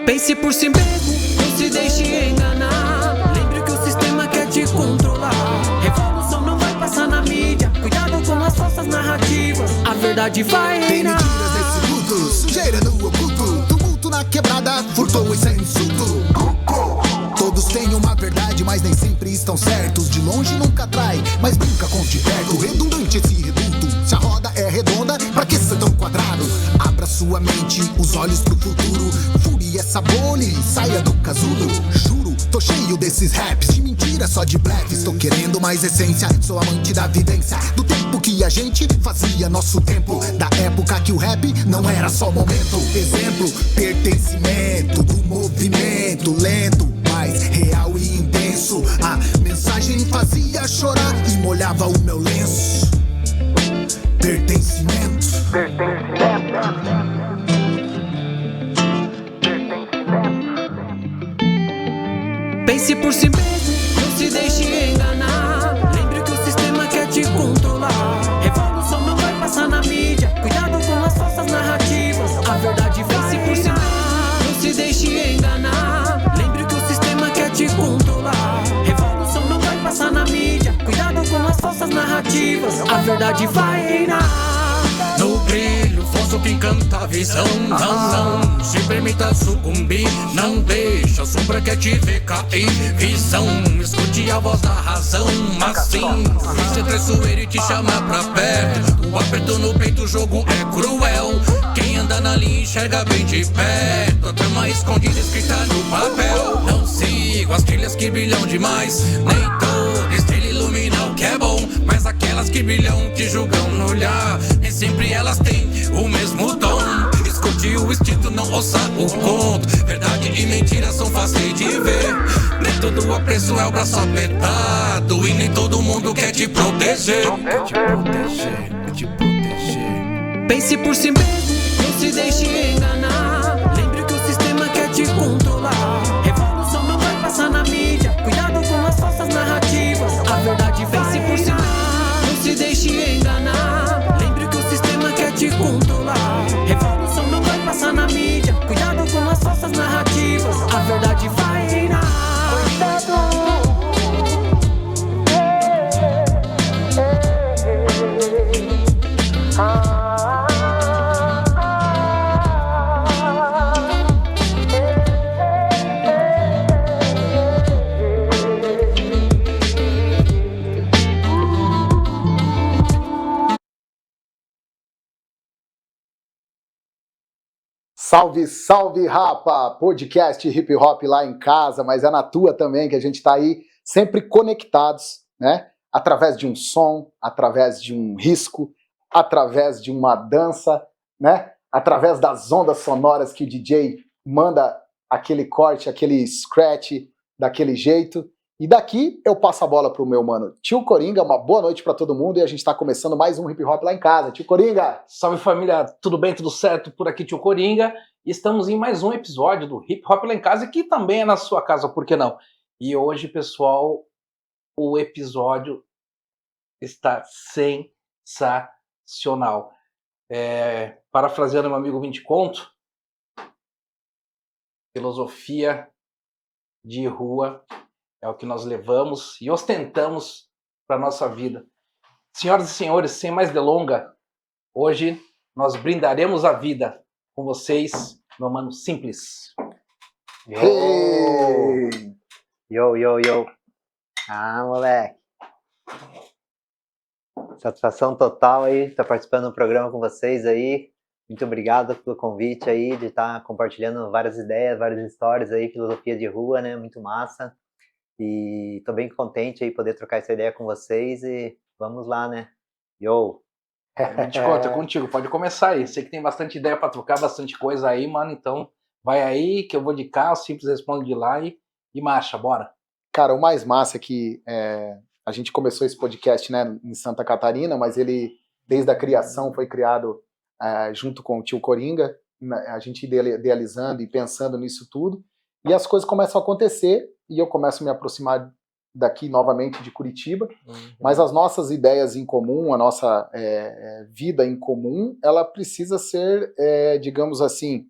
Pense por si mesmo, não se deixe enganar. Lembre que o sistema quer te controlar. Revolução não vai passar na mídia. Cuidado com as falsas narrativas. A verdade vai reinar. Tem mentiras nesse mundo, sujeira no oculto, tumulto na quebrada, furtou e sem insulto. Todos têm uma verdade, mas nem sempre estão certos. De longe nunca atrai, mas nunca com de perto. Redundante esse reduto, se a roda é redonda, pra que ser tão quadrado? Abra sua mente, os olhos pro futuro. Fure essa bolha e saia do casulo. Juro, tô cheio desses raps de mentira, só de blefs. Tô querendo mais essência, sou amante da vivência. Do tempo que a gente fazia nosso tempo. Da época que o rap não era só momento. Exemplo, pertencimento do movimento lento, mais real e intenso. A mensagem fazia chorar e molhava o meu lenço. Pertencimento. Pense por si mesmo, não se deixe enganar. Lembre que o sistema quer te controlar. Revolução não vai passar na mídia. Cuidado com as falsas narrativas. A verdade vence por si mesmo, não se deixe enganar. Lembre que o sistema quer te controlar. Revolução não vai passar na mídia. Cuidado com as falsas narrativas. A verdade vai reinar. No brilho, força que encanta a visão. Não se permita sucumbir. Não deixa a sombra que te vê cair. Visão, escute a voz da razão. Mas sim, se traiçoeiro e te chamar pra perto. O aperto no peito, o jogo é cruel. Quem anda na linha enxerga bem de perto. A trama escondida escrita no papel. Não sigo as trilhas que brilham demais. Nem toda estrela ilumina o que é bom. Mas aquelas que brilham te julgam no olhar. Nem sempre elas têm o mesmo tom. Escute o instinto, não ouça o conto. Verdade e mentira são fáceis de ver. Nem todo apreço é o braço apertado. E nem todo mundo quer te proteger. Pense por si mesmo, não se deixe enganar. Lembre que o sistema quer te controlar. Revolução não vai passar na mídia. Cuidado com as falsas narrativas. A verdade vence por si mesmo, não se deixe enganar. Lembre que o sistema quer te controlar. Revolução não vai passar na mídia. Cuidado com as falsas narrativas. A verdade vai reinar. Salve, salve, rapa! Podcast Hip Hop lá em casa, mas é na tua também, que a gente tá aí sempre conectados, né? Através de um som, através de um risco, através de uma dança, né? Através das ondas sonoras que o DJ manda aquele corte, aquele scratch daquele jeito. E daqui eu passo a bola pro meu mano Tio Coringa. Uma boa noite pra todo mundo e a gente tá começando mais um Hip Hop lá em casa. Tio Coringa! Salve família, tudo bem, tudo certo? Por aqui Tio Coringa. Estamos em mais um episódio do Hip Hop lá em casa, que também é na sua casa, por que não? E hoje, pessoal, o episódio está sensacional. Parafraseando meu amigo 20 Conto, filosofia de rua é o que nós levamos e ostentamos para a nossa vida. Senhoras e senhores, sem mais delonga, hoje nós brindaremos a vida com vocês, meu mano Simples. Hey! Yo. Ah, moleque. Satisfação total aí, estar participando do programa com vocês aí. Muito obrigado pelo convite aí, de estar compartilhando várias ideias, várias histórias aí, filosofia de rua, né? Muito massa. E tô bem contente aí poder trocar essa ideia com vocês e vamos lá, né? Yo! Te conta, é contigo, pode começar aí. Sei que tem bastante ideia pra trocar, bastante coisa aí, mano. Então, vai aí que eu vou de cá, o Simples responde de lá e marcha, bora. Cara, o mais massa é que a gente começou esse podcast, né, em Santa Catarina, mas ele, desde a criação, foi criado junto com o Tio Coringa. a gente idealizando e pensando nisso tudo, e as coisas começam a acontecer, e eu começo a me aproximar daqui novamente de Curitiba, mas as nossas ideias em comum, a nossa vida em comum, ela precisa ser, digamos assim,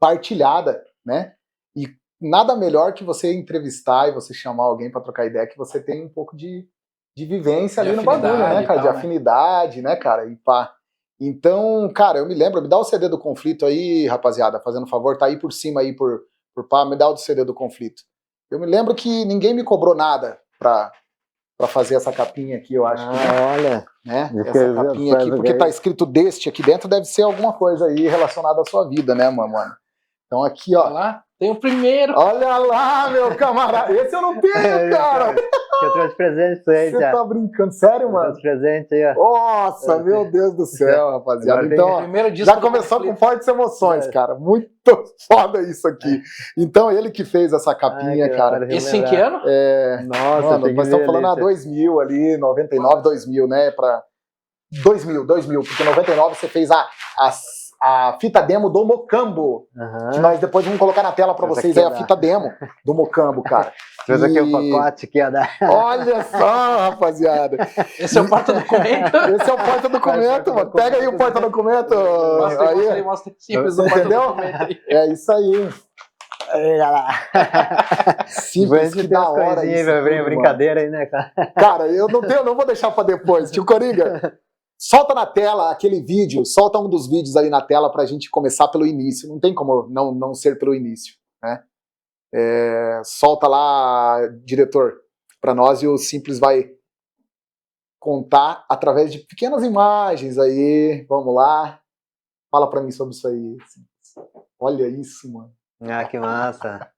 partilhada, né? E nada melhor que você entrevistar e você chamar alguém para trocar ideia, que você tem um pouco de vivência De ali no bagulho, né, afinidade e cara? De tal, né? afinidade, né, cara? E pá. Então, cara, eu me lembro, me dá o CD do Conflito aí, rapaziada, fazendo favor, tá aí por cima aí por pá, me dá o CD do Conflito. Eu me lembro que ninguém me cobrou nada pra fazer essa capinha aqui, eu acho que, olha. né? Essa capinha aqui, porque tá escrito deste aqui dentro, deve ser alguma coisa aí relacionada à sua vida, né, mano? Então aqui, Olha ó. lá, tem o primeiro. Olha lá, meu camarada. Esse eu não tenho, cara. Que eu trouxe presente pra vocês, Você já. tá brincando? Sério, Eu mano? trouxe presente aí, ó. Nossa, meu Deus do céu, rapaziada. Agora Então, ó, Primeiro disco já do começou com Conflito. fortes emoções, cara. Muito foda isso aqui. Então, ele que fez essa capinha, cara. Isso em que ano? Nossa, Mano, tem que nós estamos ver falando ali, a 2000 ali, 99, 2000, né? Pra 2000, porque em 99 você fez a fita demo do Mocambo. Aham. Que nós depois vamos colocar na tela pra Essa vocês aqui aí é a fita demo do Mocambo, cara. Fez aqui o E- pacote que ia dar. Olha só, rapaziada. Esse é o porta-documento. Esse é o porta-documento, mano. Pega aí o porta-documento. Mostra Aí. mostra simples do Entendeu? porta-documento aí. É isso aí. Olha lá. Simples, que da hora aí isso. pra abrir a tudo, brincadeira aí, né, cara? mano. Cara, eu não vou deixar pra depois. Tio Coringa, solta na tela aquele vídeo, solta um dos vídeos aí na tela pra gente começar pelo início. Não tem como não ser pelo início, né? Solta lá, diretor, pra nós, e o Simples vai contar através de pequenas imagens aí. Vamos lá. Fala pra mim sobre isso aí. Olha isso, mano. Ah, que massa.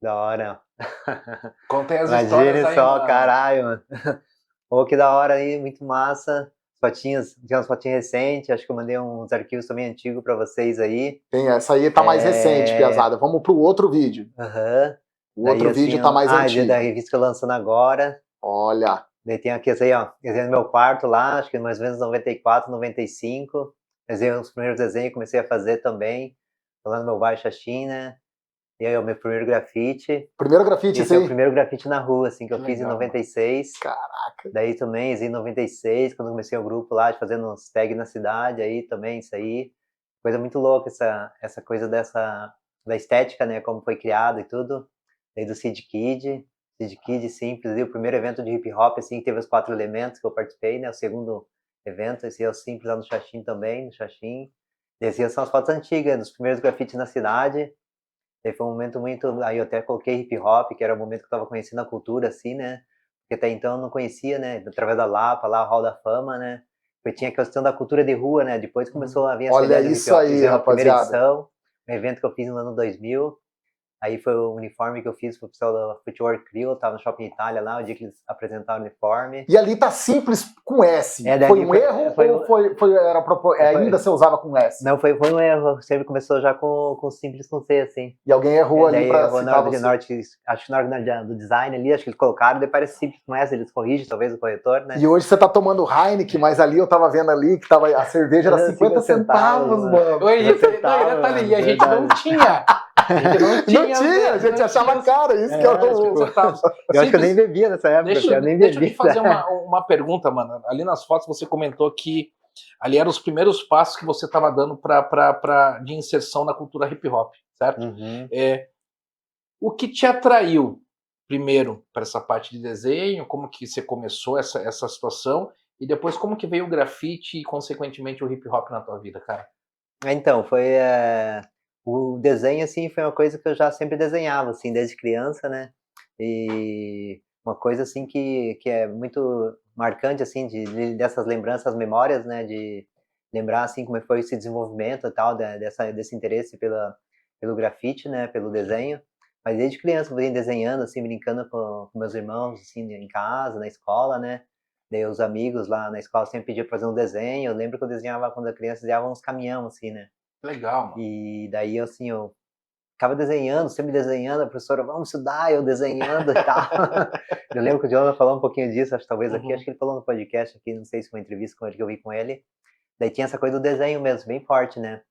Da hora. Contei as histórias Imagine aí, só, mano. caralho, mano. Pô, que da hora aí, muito massa. Fotinhas, tinha umas fotinhas recentes, acho que eu mandei uns arquivos também antigos pra vocês aí. Tem essa aí, tá mais recente, Piazada. Vamos pro outro vídeo. Aham. O outro Daí, vídeo assim, tá mais ó, antigo. da revista que eu lançando agora. Olha. Daí tem aqui esse aí, ó, desenho no meu quarto lá, acho que mais ou menos 94, 95. Desenhei os primeiros desenhos, comecei a fazer também, lá no meu bairro Xaxim, né? E aí o meu primeiro grafite. Primeiro grafite, Esse é o sim. primeiro grafite na rua, assim, que eu fiz em Legal, 96. Caraca. Daí também, em 96, quando eu comecei o grupo lá, de fazendo uns tags na cidade, aí também, isso aí. Coisa muito louca, essa coisa da estética, né, como foi criado e tudo. Daí do Seed Kid Simples, ali, o primeiro evento de hip hop, assim, que teve os 4 elementos que eu participei, né, o segundo evento, esse é o Simples lá no Xaxim também, no Xaxim. Essas são as fotos antigas, dos primeiros grafites na cidade. Daí foi um momento muito... Aí eu até coloquei hip hop, que era o momento que eu tava conhecendo a cultura, assim, né? Porque até então eu não conhecia, né? Através da Lapa, lá, o Hall da Fama, né? Porque tinha a questão da cultura de rua, né? Depois começou a vir essa Olha ideia do hip isso hop. aí, Fizemos a primeira rapaziada. edição, um evento que eu fiz no ano 2000. Aí foi o uniforme que eu fiz pro pessoal da Footwear Crew, tava no Shopping Itália lá, o dia que eles apresentaram o uniforme. E ali tá Simples com S. Daí Foi um erro ou ainda você usava com S? Não, foi um erro. Sempre começou já com Simples com C, assim. E alguém errou ali Daí pra errou na citar hora você. acho que na hora do design ali, acho que eles colocaram, daí parece Simples com S, eles corrigem, talvez, o corretor, né? E hoje você tá tomando Heineken, mas ali eu tava vendo ali que a cerveja era 50 centavos, mano. Oi, e detalhe, e a gente não tinha. Não tinha, a gente achava caro, isso que é o... Eu acho que eu nem bebia nessa época, eu nem Deixa eu bebia. te fazer uma pergunta, mano. Ali nas fotos você comentou que ali eram os primeiros passos que você estava dando de inserção na cultura hip hop, certo? Uhum. O que te atraiu primeiro para essa parte de desenho? Como que você começou essa situação? E depois como que veio o grafite e, consequentemente, o hip hop na tua vida, cara? Então, foi... O desenho, assim, foi uma coisa que eu já sempre desenhava, assim, desde criança, né? E uma coisa, assim, que é muito marcante, assim, dessas lembranças, memórias, né? De lembrar, assim, como foi esse desenvolvimento e tal, desse interesse pelo grafite, né? Pelo desenho. Mas desde criança eu venho desenhando, assim, brincando com meus irmãos, assim, em casa, na escola, né? Daí os amigos lá na escola sempre pediam pra fazer um desenho. Eu lembro que eu desenhava, quando eu era criança, desenhava uns caminhão, assim, né? Legal, mano. E daí, assim, eu ficava desenhando, sempre desenhando, a professora, vamos estudar, eu desenhando e tal. Eu lembro que o Jonathan falou um pouquinho disso, acho que talvez aqui, acho que ele falou no podcast aqui, não sei se foi uma entrevista com ele, que eu vi com ele. Daí tinha essa coisa do desenho mesmo, bem forte, né?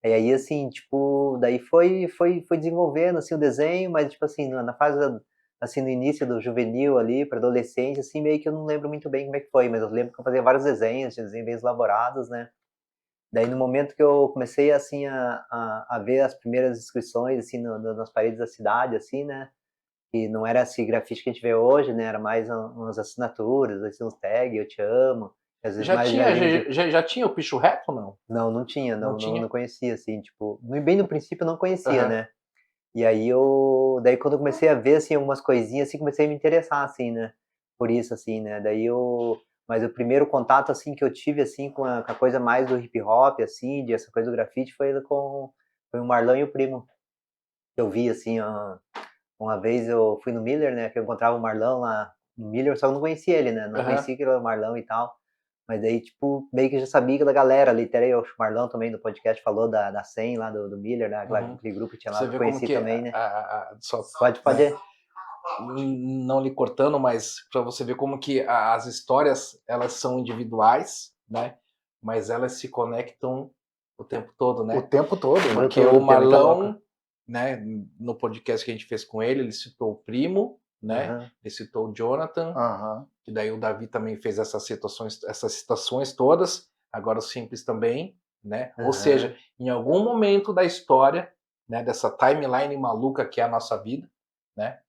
E aí, assim, tipo, daí foi desenvolvendo, assim, o desenho, mas, tipo assim, na fase, assim, no início do juvenil ali, para adolescente, assim, meio que eu não lembro muito bem como é que foi, mas eu lembro que eu fazia vários desenhos bem elaborados, né? Daí, no momento que eu comecei, assim, a ver as primeiras inscrições, assim, nas paredes da cidade, assim, né? E não era esse grafite que a gente vê hoje, né? Era mais umas assinaturas, assim, uns tags, eu te amo. Às vezes Já mais tinha, já tinha o picho reto ou não? não tinha, Não tinha? não conhecia, assim, tipo, bem no princípio eu não conhecia, Aham. né? E aí daí quando eu comecei a ver, assim, algumas coisinhas, assim, comecei a me interessar, assim, né? Por isso, assim, né? Mas o primeiro contato, assim, que eu tive, assim, com a coisa mais do hip hop, assim, essa coisa do grafite, foi o Marlão e o Primo. Eu vi, assim, uma vez eu fui no Miller, né? Que eu encontrava o Marlão lá no Miller, só que eu não conhecia ele, né? Não Aham. conhecia que ele era o Marlão e tal. Mas daí, tipo, meio que já sabia da galera ali. Até o Marlão também no podcast falou da 100 lá do Miller, né? Aquele grupo que tinha lá, Você que vê eu como conheci que também, né? só, Pode. não lhe cortando, mas para você ver como que as histórias elas são individuais, né? Mas elas se conectam o tempo todo, né? O tempo todo, né? Porque todo, o que é muito Marlão, louco. né? No podcast que a gente fez com ele citou o Primo, né? Aham. Ele citou o Jonathan, Aham. que daí o Davi também fez essas citações todas. Agora o Simples também, né? Ou Aham. seja, em algum momento da história, né? Dessa timeline maluca que é a nossa vida, né?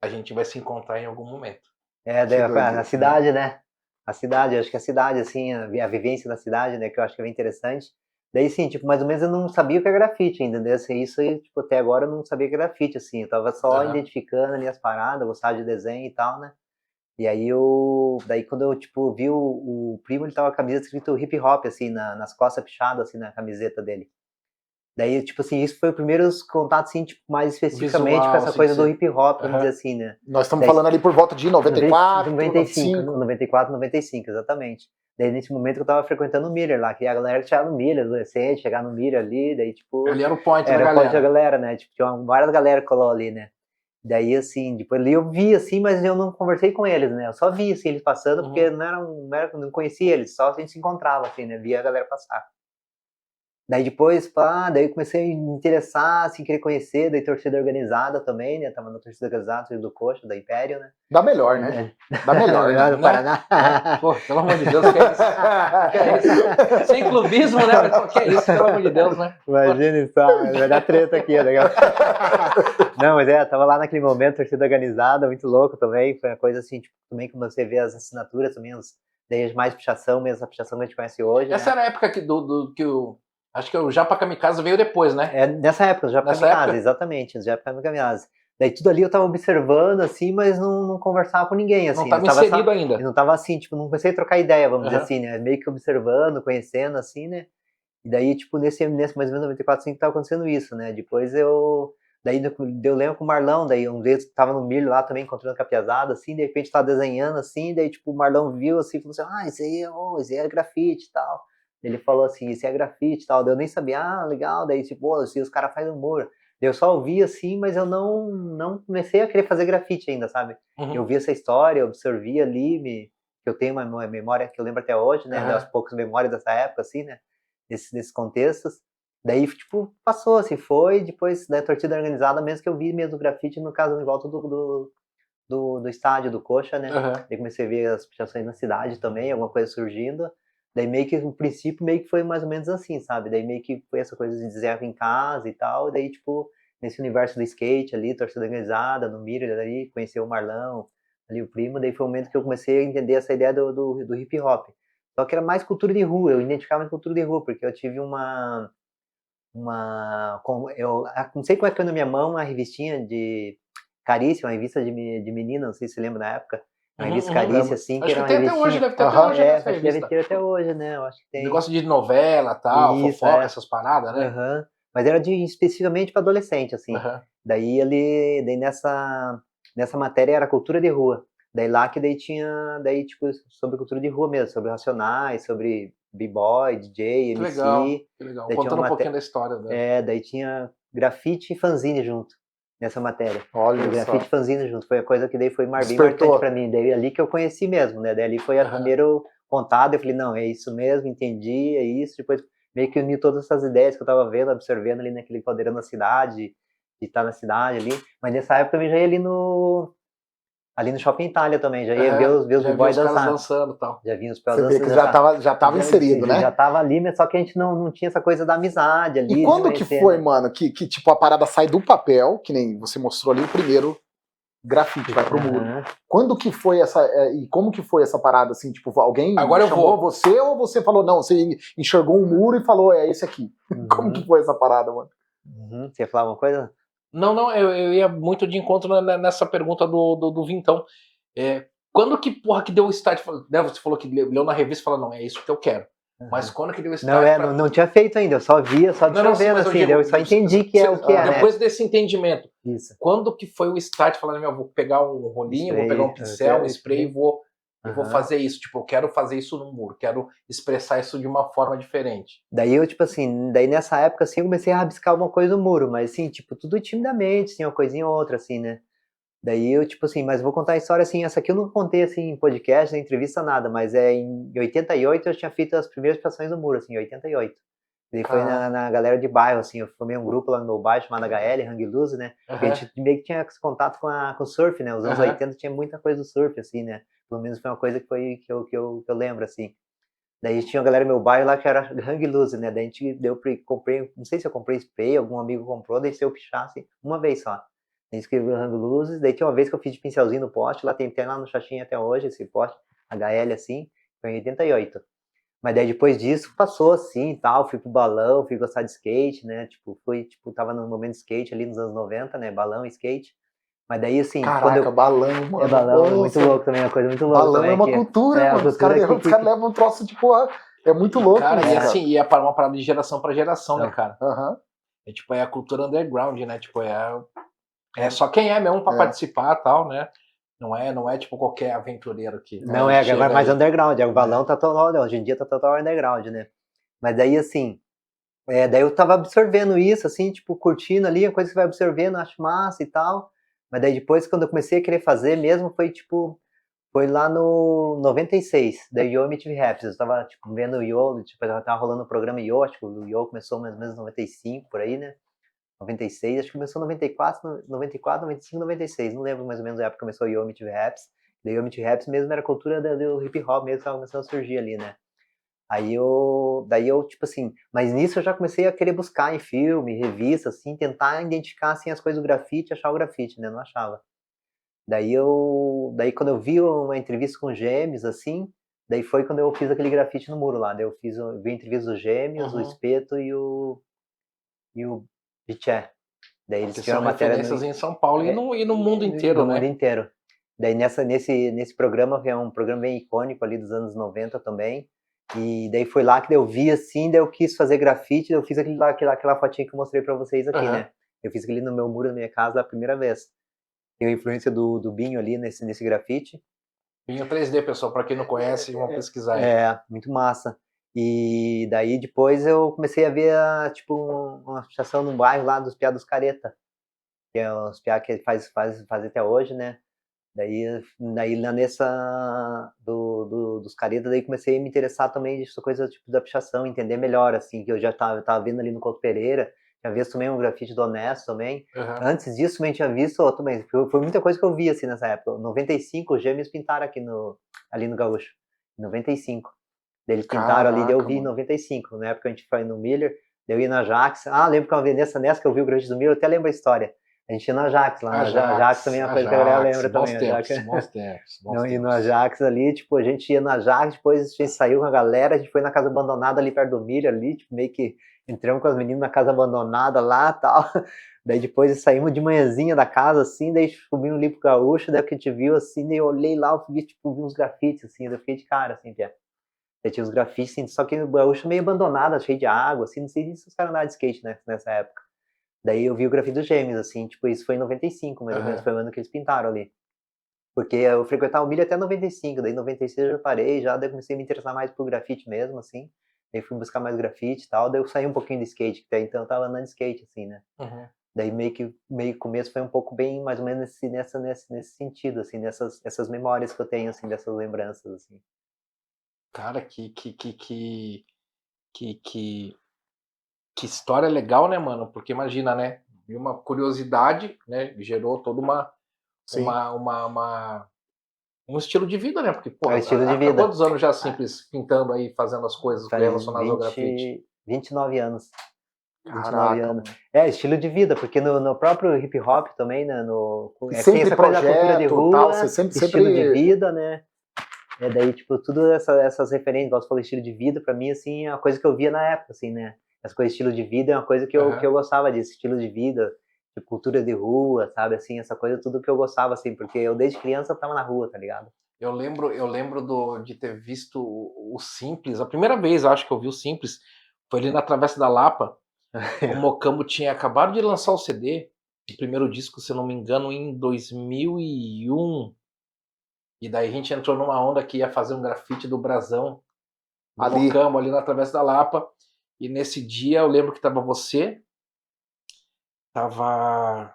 A gente vai se encontrar em algum momento. É, Que daí doideira, a cidade, né? A cidade, acho que a cidade, assim, a vivência da cidade, né? Que eu acho que é bem interessante. Daí, sim, tipo, mais ou menos eu não sabia o que é grafite ainda, né? Assim, isso aí, tipo, até agora eu não sabia o que é grafite, assim. Eu tava só Aham. identificando ali as paradas, gostava de desenho e tal, né? E aí daí quando eu, tipo, vi o Primo, ele tava com a camisa escrito hip hop, assim, nas costas pichadas, assim, na camiseta dele. Daí, tipo assim, isso foi o primeiro contato, assim, tipo, mais especificamente com Visual, essa assim, coisa do que hip hop, vamos dizer Aham. assim, né? Nós estamos Daí, falando ali por volta de 94, 95, 95. 94, 95, exatamente. Daí, nesse momento que eu tava frequentando o Miller lá, que a galera que chegava no Miller, adolescente, chegar no Miller ali, daí, tipo, Ali era o point da era o ponto da galera. galera, né? Tipo, tinha várias galera que colou ali, né? Daí, assim, depois ali eu vi, assim, mas eu não conversei com eles, né? Eu só vi, assim, eles passando, porque Uhum. não conhecia eles, só a gente se encontrava, assim, né? Via a galera passar. Daí depois, pá, daí eu comecei a me interessar, assim, querer conhecer, daí torcida organizada também, né? Tava na torcida organizada do Coxa, da Império, né? Dá melhor, né? Dá melhor, né? No Paraná. Né? Pô, pelo amor de Deus, que é isso? Que é isso? Sem clubismo, né? Mas, pô, que é isso, pelo amor de Deus, né? Imagina só, vai dar treta aqui, né? Não, mas tava lá naquele momento, torcida organizada, muito louco também, foi uma coisa assim, tipo, também que você vê as assinaturas também, daí mais pichação mesmo, a pichação que a gente conhece hoje, Essa né? era a época que o... Acho que o Japa Kamikaze veio depois, né? É, nessa época, já Nessa Kamikaze, época? exatamente, já Kamikaze. Daí tudo ali eu tava observando, assim, mas não conversava com ninguém, assim. Não estava inserido ainda. Eu não tava assim, tipo, não comecei a trocar ideia, vamos dizer Aham. assim, né? Meio que observando, conhecendo, assim, né? E daí, tipo, nesse mais ou menos 94, assim, que tava acontecendo isso, né? Depois daí eu lembro com o Marlão, daí um dia tava no milho lá também, encontrando com a piazada, assim, de repente tava desenhando, assim, daí, tipo, o Marlão viu, assim, falou assim, isso aí é grafite e tal. Ele falou assim, isso é grafite e tal, daí eu nem sabia, legal, daí, tipo, assim, os caras fazem humor. Daí eu só ouvi, assim, mas eu não comecei a querer fazer grafite ainda, sabe? Uhum. Eu vi essa história, eu absorvi ali, que eu tenho uma memória que eu lembro até hoje, né, das poucas memórias dessa época, assim, né, nesses contextos. Daí, tipo, passou, assim, foi, depois da torcida organizada, mesmo que eu vi mesmo o grafite, no caso, em volta do estádio do Coxa, né? Uhum. Daí comecei a ver as pichações na cidade também, alguma coisa surgindo. Daí meio que, no princípio, meio que foi mais ou menos assim, sabe? Daí meio que foi essa coisa de desenhar em casa e tal, daí, tipo, nesse universo do skate ali, torcida organizada, no Miller ali, conheci o Marlão, ali o Primo, daí foi o momento que eu comecei a entender essa ideia do hip hop. Só que era mais cultura de rua, eu identificava mais cultura de rua, porque eu tive eu não sei como é que foi na minha mão, uma revistinha de Carícia, uma revista de menina, não sei se você lembra na época, uma revista Carícia, assim, que Acho era que uma tem até revistinha... hoje, deve ter até hoje essa acho que deve revista. ter até hoje, né, eu acho que tem. Negócio de novela, tal, Isso, fofoca, essas paradas, né? Uhum. Mas era especificamente para adolescente, assim. Uhum. Daí nessa matéria era cultura de rua. Daí lá que daí tinha, daí tipo, sobre cultura de rua mesmo, sobre Racionais, sobre b-boy, DJ, Que MC. legal, que legal. Daí Contando um pouquinho da história. Né? daí tinha grafite e fanzine junto, nessa matéria. Olha grafite só. e fanzine junto, foi a coisa que daí foi bem Despertou. marcante pra mim. Daí ali que eu conheci mesmo, né? Daí ali foi o primeiro contado, eu falei, não, é isso mesmo, entendi, é isso. Depois meio que uni todas essas ideias que eu tava vendo, observando ali naquele caldeirão na cidade, de estar na cidade ali. Mas nessa época eu também já ia ali no Shopping Itália também, já ia ver os Já vi b-boys os caras dançar. dançando e tal. Já vinha os Você pelas vê que já tava inserido, né? Já tava ali, mas só que a gente não tinha essa coisa da amizade ali. E de quando que conhecer, foi, né? mano, que tipo a parada sai do papel, que nem você mostrou ali o primeiro grafite, vai pro muro. Aham. Quando que foi e como que foi essa parada, assim, tipo, alguém Agora eu chamou vou. você ou você falou, não, você enxergou um muro e falou, é esse aqui. Como que foi essa parada, mano? Uhum. Você ia falar uma coisa? Não, eu ia muito de encontro nessa pergunta do Vintão. Quando que, porra, que deu o start? Né, você falou que leu na revista e falou, não, é isso que eu quero. Mas quando que deu o start? Não tinha feito ainda, eu só via, só Não, sim, vendo mas eu assim, digo, eu só entendi que é o que é, né? Depois desse entendimento, Isso. quando que foi o start falando, meu, vou pegar um rolinho, vou Spray, pegar um pincel, um spray e vou Aham. fazer isso. Tipo, eu quero fazer isso no muro, quero expressar isso de uma forma diferente. Daí eu, tipo assim, nessa época, assim, eu comecei a rabiscar uma coisa no muro, mas assim, tipo, tudo timidamente, assim, uma coisinha ou outra, assim, né? Daí eu, tipo assim, mas vou contar a história, assim, essa aqui eu não contei, assim, em podcast, em entrevista, nada, mas em 88 eu tinha feito as primeiras pichações no muro, assim, em 88. E foi na galera de bairro, assim, eu formei um grupo lá no meu bairro chamado HL, Hang Loose, né? Porque a gente meio que tinha esse contato com o surf, né? Os anos 80 tinha muita coisa do surf, assim, né? Pelo menos foi uma coisa que eu lembro, assim. Daí tinha uma galera no meu bairro lá que era Hang Loose, né? Daí a gente comprei, não sei se eu comprei spray, algum amigo comprou, daí se eu pichasse uma vez só. Daí escrevi Hang Loose, daí tinha uma vez que eu fiz de pincelzinho no poste, lá tem lá no Xaxim até hoje, esse poste, HL assim, foi em 88. Mas daí depois disso passou assim e tal, fui pro balão, fui gostar de skate, né? Tava no momento de skate ali nos anos 90, né? Balão, skate. Mas daí assim, Caraca, balão, mano. balão, é muito Nossa, louco também, é uma coisa muito louca balão também. é uma que cultura, a mano. Os cultura caras levam um troço, tipo, é muito louco Cara, isso, e cara. assim, e é uma parada de geração pra geração, né, Não. cara? Aham. É tipo, é a cultura underground, né? Tipo, é só quem é mesmo pra participar e tal, né? Não é tipo qualquer aventureiro que Não chega mais aí. underground, o balão tá total, hoje em dia tá total underground, né? Mas daí assim, daí eu tava absorvendo isso, assim, tipo, curtindo ali, a coisa que vai absorvendo, acho massa e tal. Mas daí depois, quando eu comecei a querer fazer mesmo, foi lá no 96, da Yo MTV Raps. Eu tava, tipo, vendo o Yo, tipo, tava rolando o programa Yo, acho que o Yo começou mais ou menos em 95, por aí, né? 96, acho que começou em 94, 95, 96, não lembro mais ou menos a época que começou o Yo MTV Raps. Da Yo MTV Raps mesmo era a cultura do hip hop mesmo, que tava começando a surgir ali, né? Daí eu, tipo assim, mas nisso eu já comecei a querer buscar em filme, revista, assim, tentar identificar, assim, as coisas do grafite, achar o grafite, né? Não achava. Daí quando eu vi uma entrevista com Gêmeos, assim, daí foi quando eu fiz aquele grafite no muro lá. Daí vi a entrevista dos Gêmeos, o Espeto e o Biché. Daí eles Que tiveram são matéria referências em São Paulo e no mundo inteiro, do né? mundo inteiro. Daí nesse programa, que é um programa bem icônico ali dos anos 90 também, e daí foi lá que eu vi assim, daí eu quis fazer grafite, daí eu fiz aquela fotinha que eu mostrei pra vocês aqui, né? Eu fiz aquele no meu muro da minha casa a primeira vez. Tem a influência do Binho ali nesse grafite. Binho 3D, pessoal, pra quem não conhece, vão pesquisar aí. Muito massa. E daí depois eu comecei a ver, tipo, uma pichação no bairro lá dos Piá dos Careta, que é os Piá que faz até hoje, né? Daí lá dos Careta, daí comecei a me interessar também dessa coisa tipo da pichação, entender melhor, assim, que eu já tava vendo ali no Couto Pereira, tinha visto também um grafite do Honesto também. Antes disso também tinha visto também, foi muita coisa que eu vi assim nessa época. Em 95 os Gêmeos pintaram ali no Gaúcho, em 95. Daí eles pintaram ali, daí eu vi em 95, na época a gente foi no Miller, daí eu ia na Jax, lembro que uma vez nessa que eu vi o grafite do Miller, eu até lembro a história. A gente ia no Ajax lá, no Ajax também é uma coisa que a galera lembra também. Bons tempos. Não, e no Ajax ali, tipo, a gente ia no Ajax, depois a gente saiu com a galera, a gente foi na casa abandonada ali perto do Miller ali, tipo, meio que entramos com as meninas na casa abandonada lá e tal. Daí depois saímos de manhãzinha da casa, assim, daí subimos ali pro Gaúcho, daí que a gente viu, assim, daí eu olhei lá, eu vi, tipo, vi uns grafites, assim, eu fiquei de cara, assim, Pia. Daí tinha uns grafites, assim, só que o Gaúcho meio abandonado, cheio de água, assim, não sei se os caras andavam de skate, né, nessa época. Daí eu vi o grafite dos Gêmeos, assim, tipo, isso foi em 95, mais ou menos, foi o ano que eles pintaram ali. Porque eu frequentava o Milho até 95, daí em 96 eu já parei, daí comecei a me interessar mais por grafite mesmo, assim. Daí fui buscar mais grafite e tal, daí eu saí um pouquinho de skate, que até então eu tava andando de skate, assim, né. Daí meio que começo foi um pouco bem, mais ou menos nesse sentido, assim, essas memórias que eu tenho, assim, dessas lembranças, assim. Cara, que história legal, né, mano? Porque imagina, né? E uma curiosidade, né? Gerou toda Sim. um estilo de vida, né? Porque, porra, É o estilo de há vida. quantos anos já Simples pintando aí, fazendo as coisas Faz relacionadas ao grafite? 29 anos. 29 Caraca, anos. mano. É, estilo de vida, porque no próprio hip hop também, né? E Tem sempre essa coisa da cultura de projeto, rua, tal, você sempre... estilo de vida, né? É daí, tipo, tudo essas referências, igual você falou, estilo de vida, pra mim, assim, é uma coisa que eu via na época, assim, né? As coisas estilo de vida é uma coisa que Aham. eu gostava disso, estilo de vida, de cultura de rua, sabe? Assim, essa coisa, tudo que eu gostava, assim, porque eu desde criança tava na rua, tá ligado? Eu lembro de ter visto o Simples, a primeira vez, eu acho que eu vi o Simples, foi ali na Travessa da Lapa. O Mocambo tinha acabado de lançar o CD, o primeiro disco, se eu não me engano, em 2001. E daí a gente entrou numa onda que ia fazer um grafite do Brasão, no Ali. Mocambo, ali na Travessa da Lapa. E nesse dia eu lembro que tava você, tava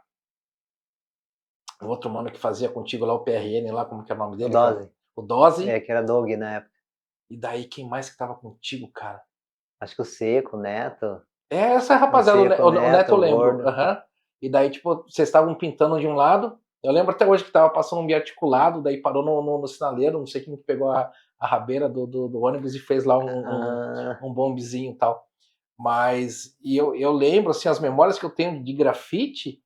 o outro mano que fazia contigo lá, o PRN lá, como que é o nome O dele? Dose. O Dose. É, que era Dog na época. E daí quem mais que tava contigo, cara? Acho que o Seco, o Neto. É essa rapaziada, Seco, o Neto eu o lembro. Gordo. Aham. E daí, tipo, vocês estavam pintando de um lado. Eu lembro até hoje que tava passando um biarticulado, daí parou no sinaleiro, não sei quem que pegou a rabeira do ônibus e fez lá Ah, um bombezinho e tal. Mas, e eu lembro, assim, as memórias que eu tenho de grafite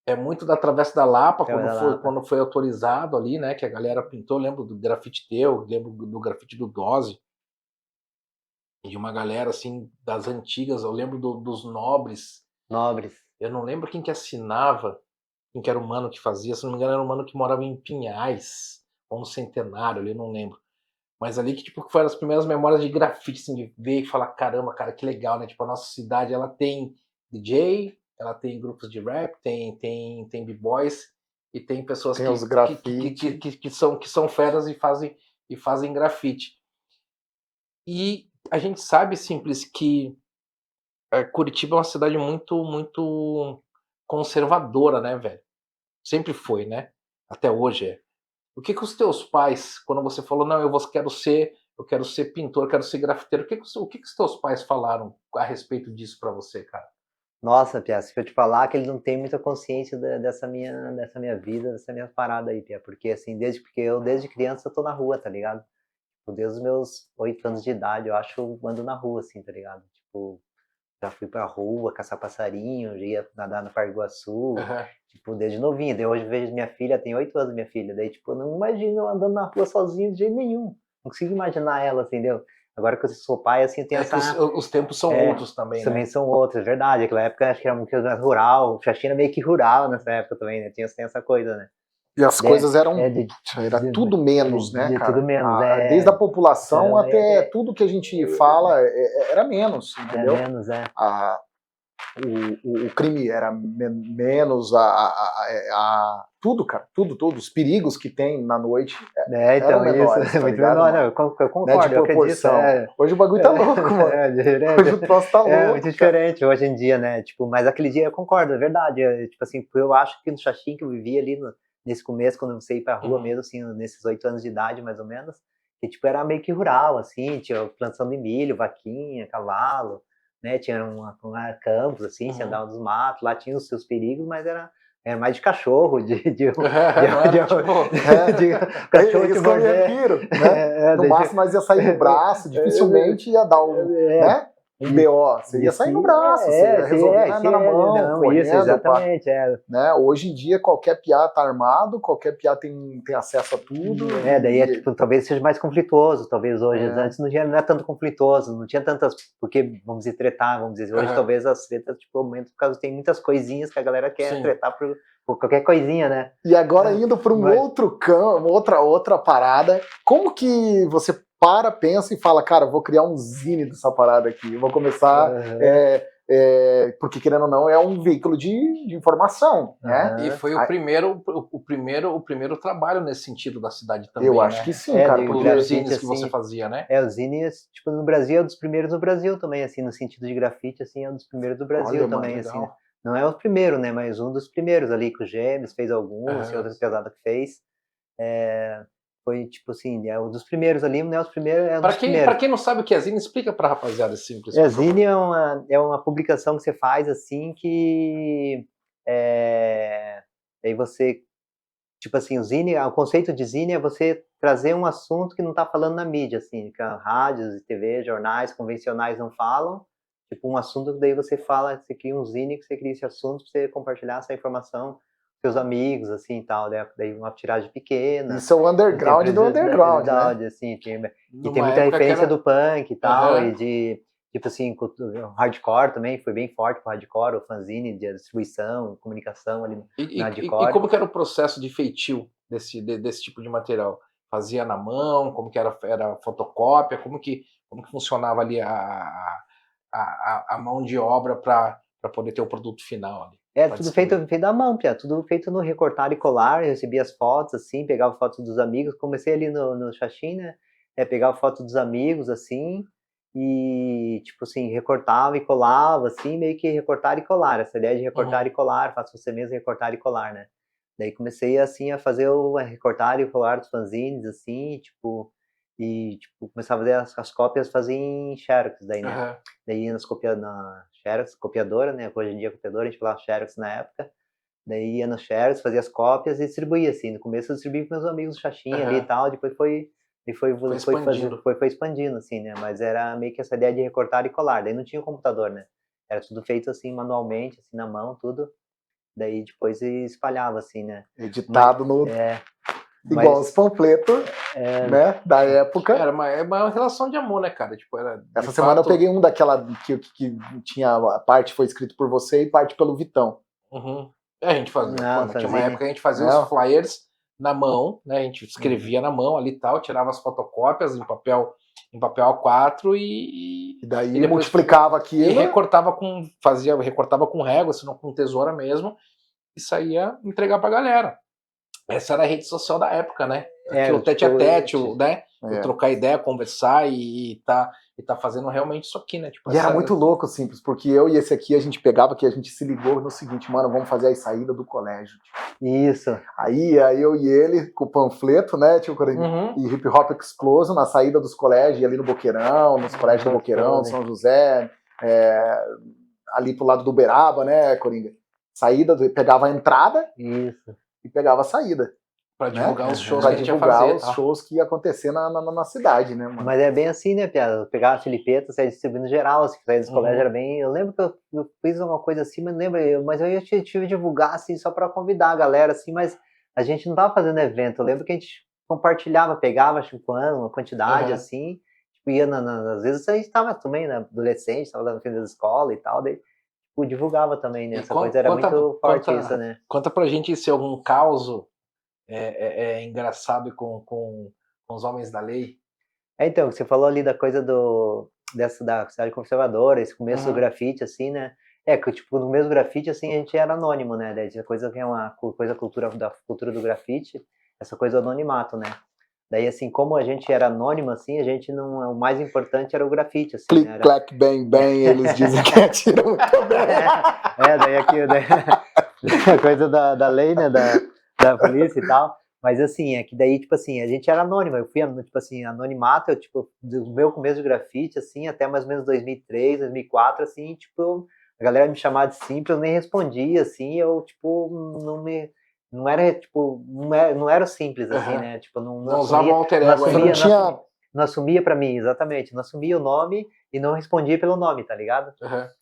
é muito da Travessa da Lapa, Travessa da Lapa. quando foi autorizado ali, né, que a galera pintou. Eu lembro do grafite teu, lembro do grafite do Dose, de uma galera, assim, das antigas. Eu lembro dos nobres. Nobres. Eu não lembro quem que assinava, quem que era o mano que fazia. Se não me engano, era um mano que morava em Pinhais, ou no Centenário, ali, eu não lembro. Mas ali que, tipo, foram as primeiras memórias de grafite, assim, de ver e falar, caramba, cara, que legal, né? Tipo, a nossa cidade, ela tem DJ, ela tem grupos de rap, tem b-boys, e tem pessoas Tem os grafite. que são feras e fazem grafite. E a gente sabe, Simples, que Curitiba é uma cidade muito, muito conservadora, né, velho? Sempre foi, né? Até hoje é. O que os teus pais, quando você falou, não, eu quero ser pintor, eu quero ser grafiteiro, o que os teus pais falaram a respeito disso pra você, cara? Nossa, Pia, se eu te falar que eles não têm muita consciência dessa minha vida, dessa minha parada aí, Pia, porque assim, porque eu desde criança eu tô na rua, tá ligado? Tipo, desde os meus 8 anos de idade, eu acho que eu ando na rua, assim, tá ligado? Tipo, já fui pra rua, caçar passarinho, já ia nadar no Parque Iguaçu, Uhum. tipo, desde novinha. Daí hoje eu vejo minha filha, tem 8 anos minha filha, daí tipo, eu não imagino eu andando na rua sozinho de jeito nenhum. Não consigo imaginar ela, assim, entendeu? Agora que eu sou pai, assim, eu tenho Que essa... os tempos são outros também, também né? são outros, é verdade. Aquela época acho que era muito mais rural, Xaxim era meio que rural nessa época também, né? Tem essa coisa, né? E as coisas eram... Era de- tudo menos, né, de cara? tudo menos, Desde a população até é- tudo que a gente fala era menos, entendeu? menos, O crime era menos, tudo, cara, tudo. Os perigos que tem na noite então, eram menores, isso, tá muito ligado, menor, mano? eu concordo, Né, de eu acredito. proporção. Hoje o bagulho tá louco, mano. Diferente. Hoje o troço tá louco. É muito diferente hoje em dia, né? Tipo, mas aquele dia eu concordo, é verdade. Tipo assim, eu acho que no Xaxim que eu vivia ali nesse começo, quando você ia pra rua mesmo, assim, nesses 8 anos de idade, mais ou menos, que tipo, era meio que rural, assim, tinha plantação de milho, vaquinha, cavalo, né? Tinha campos, assim, você andava nos matos, lá tinha os seus perigos, mas era mais de cachorro, cachorro Eles te morder. comiam tiro, né? No máximo nós ia sair no braço, dificilmente ia dar né? Um BO, você ia sair no braço, você ia resolver na mão, correndo, isso, exatamente, né? Hoje em dia qualquer piá tá armado, qualquer piá tem acesso a tudo. Daí tipo, talvez seja mais conflituoso, talvez hoje, antes não é tanto conflituoso, não tinha tantas, porque vamos dizer, tretar, vamos dizer, hoje talvez as tretas, tipo, aumenta por causa tem muitas coisinhas que a galera quer tretar por qualquer coisinha, né? E agora indo para outro campo, outra parada, como que você pensa e fala, cara, vou criar um zine dessa parada aqui, vou começar, porque querendo ou não, é um veículo de informação, né? E foi o primeiro trabalho nesse sentido da cidade também, eu acho que sim, cara, porque os zines que você fazia, né? Os zines, tipo, no Brasil é um dos primeiros no Brasil também, assim, no sentido de grafite, assim, é um dos primeiros do Brasil também, assim, né? Não é o primeiro, né, mas um dos primeiros ali, que o Gêmeos fez alguns, e outras pesadas que fez, foi tipo assim, um dos primeiros ali, não é os primeiros, é um Pra dos quem, primeiros. pra quem não sabe o que é zine, explica pra rapaziada simples. É, zine é uma publicação que você faz assim que aí você, tipo assim, o conceito de zine é você trazer um assunto que não tá falando na mídia, assim, que rádios, TV, jornais convencionais não falam, tipo um assunto que daí você fala, você cria um zine, que você cria esse assunto pra você compartilhar essa informação com seus amigos, assim, e tal, daí uma tiragem pequena. Isso é o underground do underground, né? Assim, e tem Numa muita época que referência era- do punk e tal, Aham. e de, tipo assim, hardcore também, foi bem forte pro hardcore, o fanzine de distribuição, comunicação ali no E hardcore. como que era o processo de feitio desse tipo de material? Fazia na mão? Como que era fotocópia? Como que funcionava ali a mão de obra para poder ter o produto final ali? É pra tudo distribuir? feito à mão, Pia, tudo feito no recortar e colar. Eu recebia as fotos, assim, pegava fotos dos amigos. Comecei ali no Xaxim, né? Pegava foto dos amigos, assim, e, tipo assim, recortava e colava, assim, meio que recortar e colar. Essa ideia de recortar Uhum. e colar, faço você mesmo recortar e colar, né? Daí comecei, assim, a fazer o recortar e colar dos fanzines, assim, tipo, e, tipo, começava a fazer as cópias, fazia em Xerox, daí, né? Aham. Daí ia na Xerox, copiadora, né? Hoje em dia é copiadora, a gente falava Xerox na época. Daí ia no Xerox, fazia as cópias e distribuía, assim. No começo eu distribuía com meus amigos, Xaxim ali e Aham. tal, depois Foi expandindo. foi expandindo, assim, né? Mas era meio que essa ideia de recortar e colar. Daí não tinha computador, né? Era tudo feito assim, manualmente, assim, na mão, tudo. Daí depois espalhava, assim, né? Editado no. Igual os Mas panfletos, né? Da época. Era uma relação de amor, né, cara? Tipo, era, de Essa semana fato- eu peguei um daquela que tinha. A parte foi escrito por você e parte pelo Vitão. Uhum. A gente fazia, mano, tinha uma fanzine. época que a gente fazia Não. os flyers na mão, né? A gente escrevia na mão ali e tal, tirava as fotocópias em papel A4 E daí depois multiplicava e aquilo. recortava com régua, senão com tesoura mesmo, e saía entregar pra galera. Essa era a rede social da época, né? Aquilo tete a tete, né? É. Trocar ideia, conversar e tá fazendo realmente isso aqui, né? Tipo, E era muito louco, simples, porque eu e esse aqui a gente pegava que a gente se ligou no seguinte, mano, vamos fazer a saída do colégio. Isso. Aí eu e ele, com o panfleto, né, tio Uhum. e Hip Hop Explosion na saída dos colégios, ali no Boqueirão, nos colégios do Boqueirão, São José, ali pro lado do Uberaba, né, Coringa? Pegava a entrada Isso. e pegava a saída. Pra divulgar os shows Pra que a gente ia divulgar fazer. os Tá? shows que ia acontecer na cidade, né, mano? Mas é bem assim, né, Piada? Pegava a filipeta, saia distribuindo geral, assim, saia dos colégios era bem. Eu lembro que eu fiz uma coisa assim, mas não lembro, mas eu tive que divulgar, assim, só pra convidar a galera, assim, mas a gente não tava fazendo evento. Eu lembro que a gente compartilhava, pegava, acho que uma quantidade, assim, tipo, ia às vezes a gente tava também, né, adolescente, tava na frente da escola e tal, daí, tipo, divulgava também, né? Essa coisa era muito forte, isso, né? Conta pra gente se algum caos engraçado com os homens da lei. Então, você falou ali da coisa da cidade conservadora, esse começo do grafite, assim, né? Que, tipo, no mesmo grafite, assim, a gente era anônimo, né? Daí, a coisa que é uma coisa da cultura do grafite, essa coisa do anonimato, né? Daí, assim, como a gente era anônimo, assim, a gente não... O mais importante era o grafite, assim, Click, né? clack, bang, bang, eles dizem que atira muito bem. Daí a coisa da lei, né? Da polícia e tal. Mas assim, é que daí, tipo assim, a gente era anônimo. Eu fui, tipo assim, anonimato, eu, tipo, do meu começo de grafite, assim, até mais ou menos 2003, 2004, assim, tipo, a galera me chamava de simples, eu nem respondia, assim, eu, tipo, não era, tipo, não era simples, assim, né? Tipo, não usava o alter ego. Não assumia pra mim, exatamente, não assumia o nome e não respondia pelo nome, tá ligado?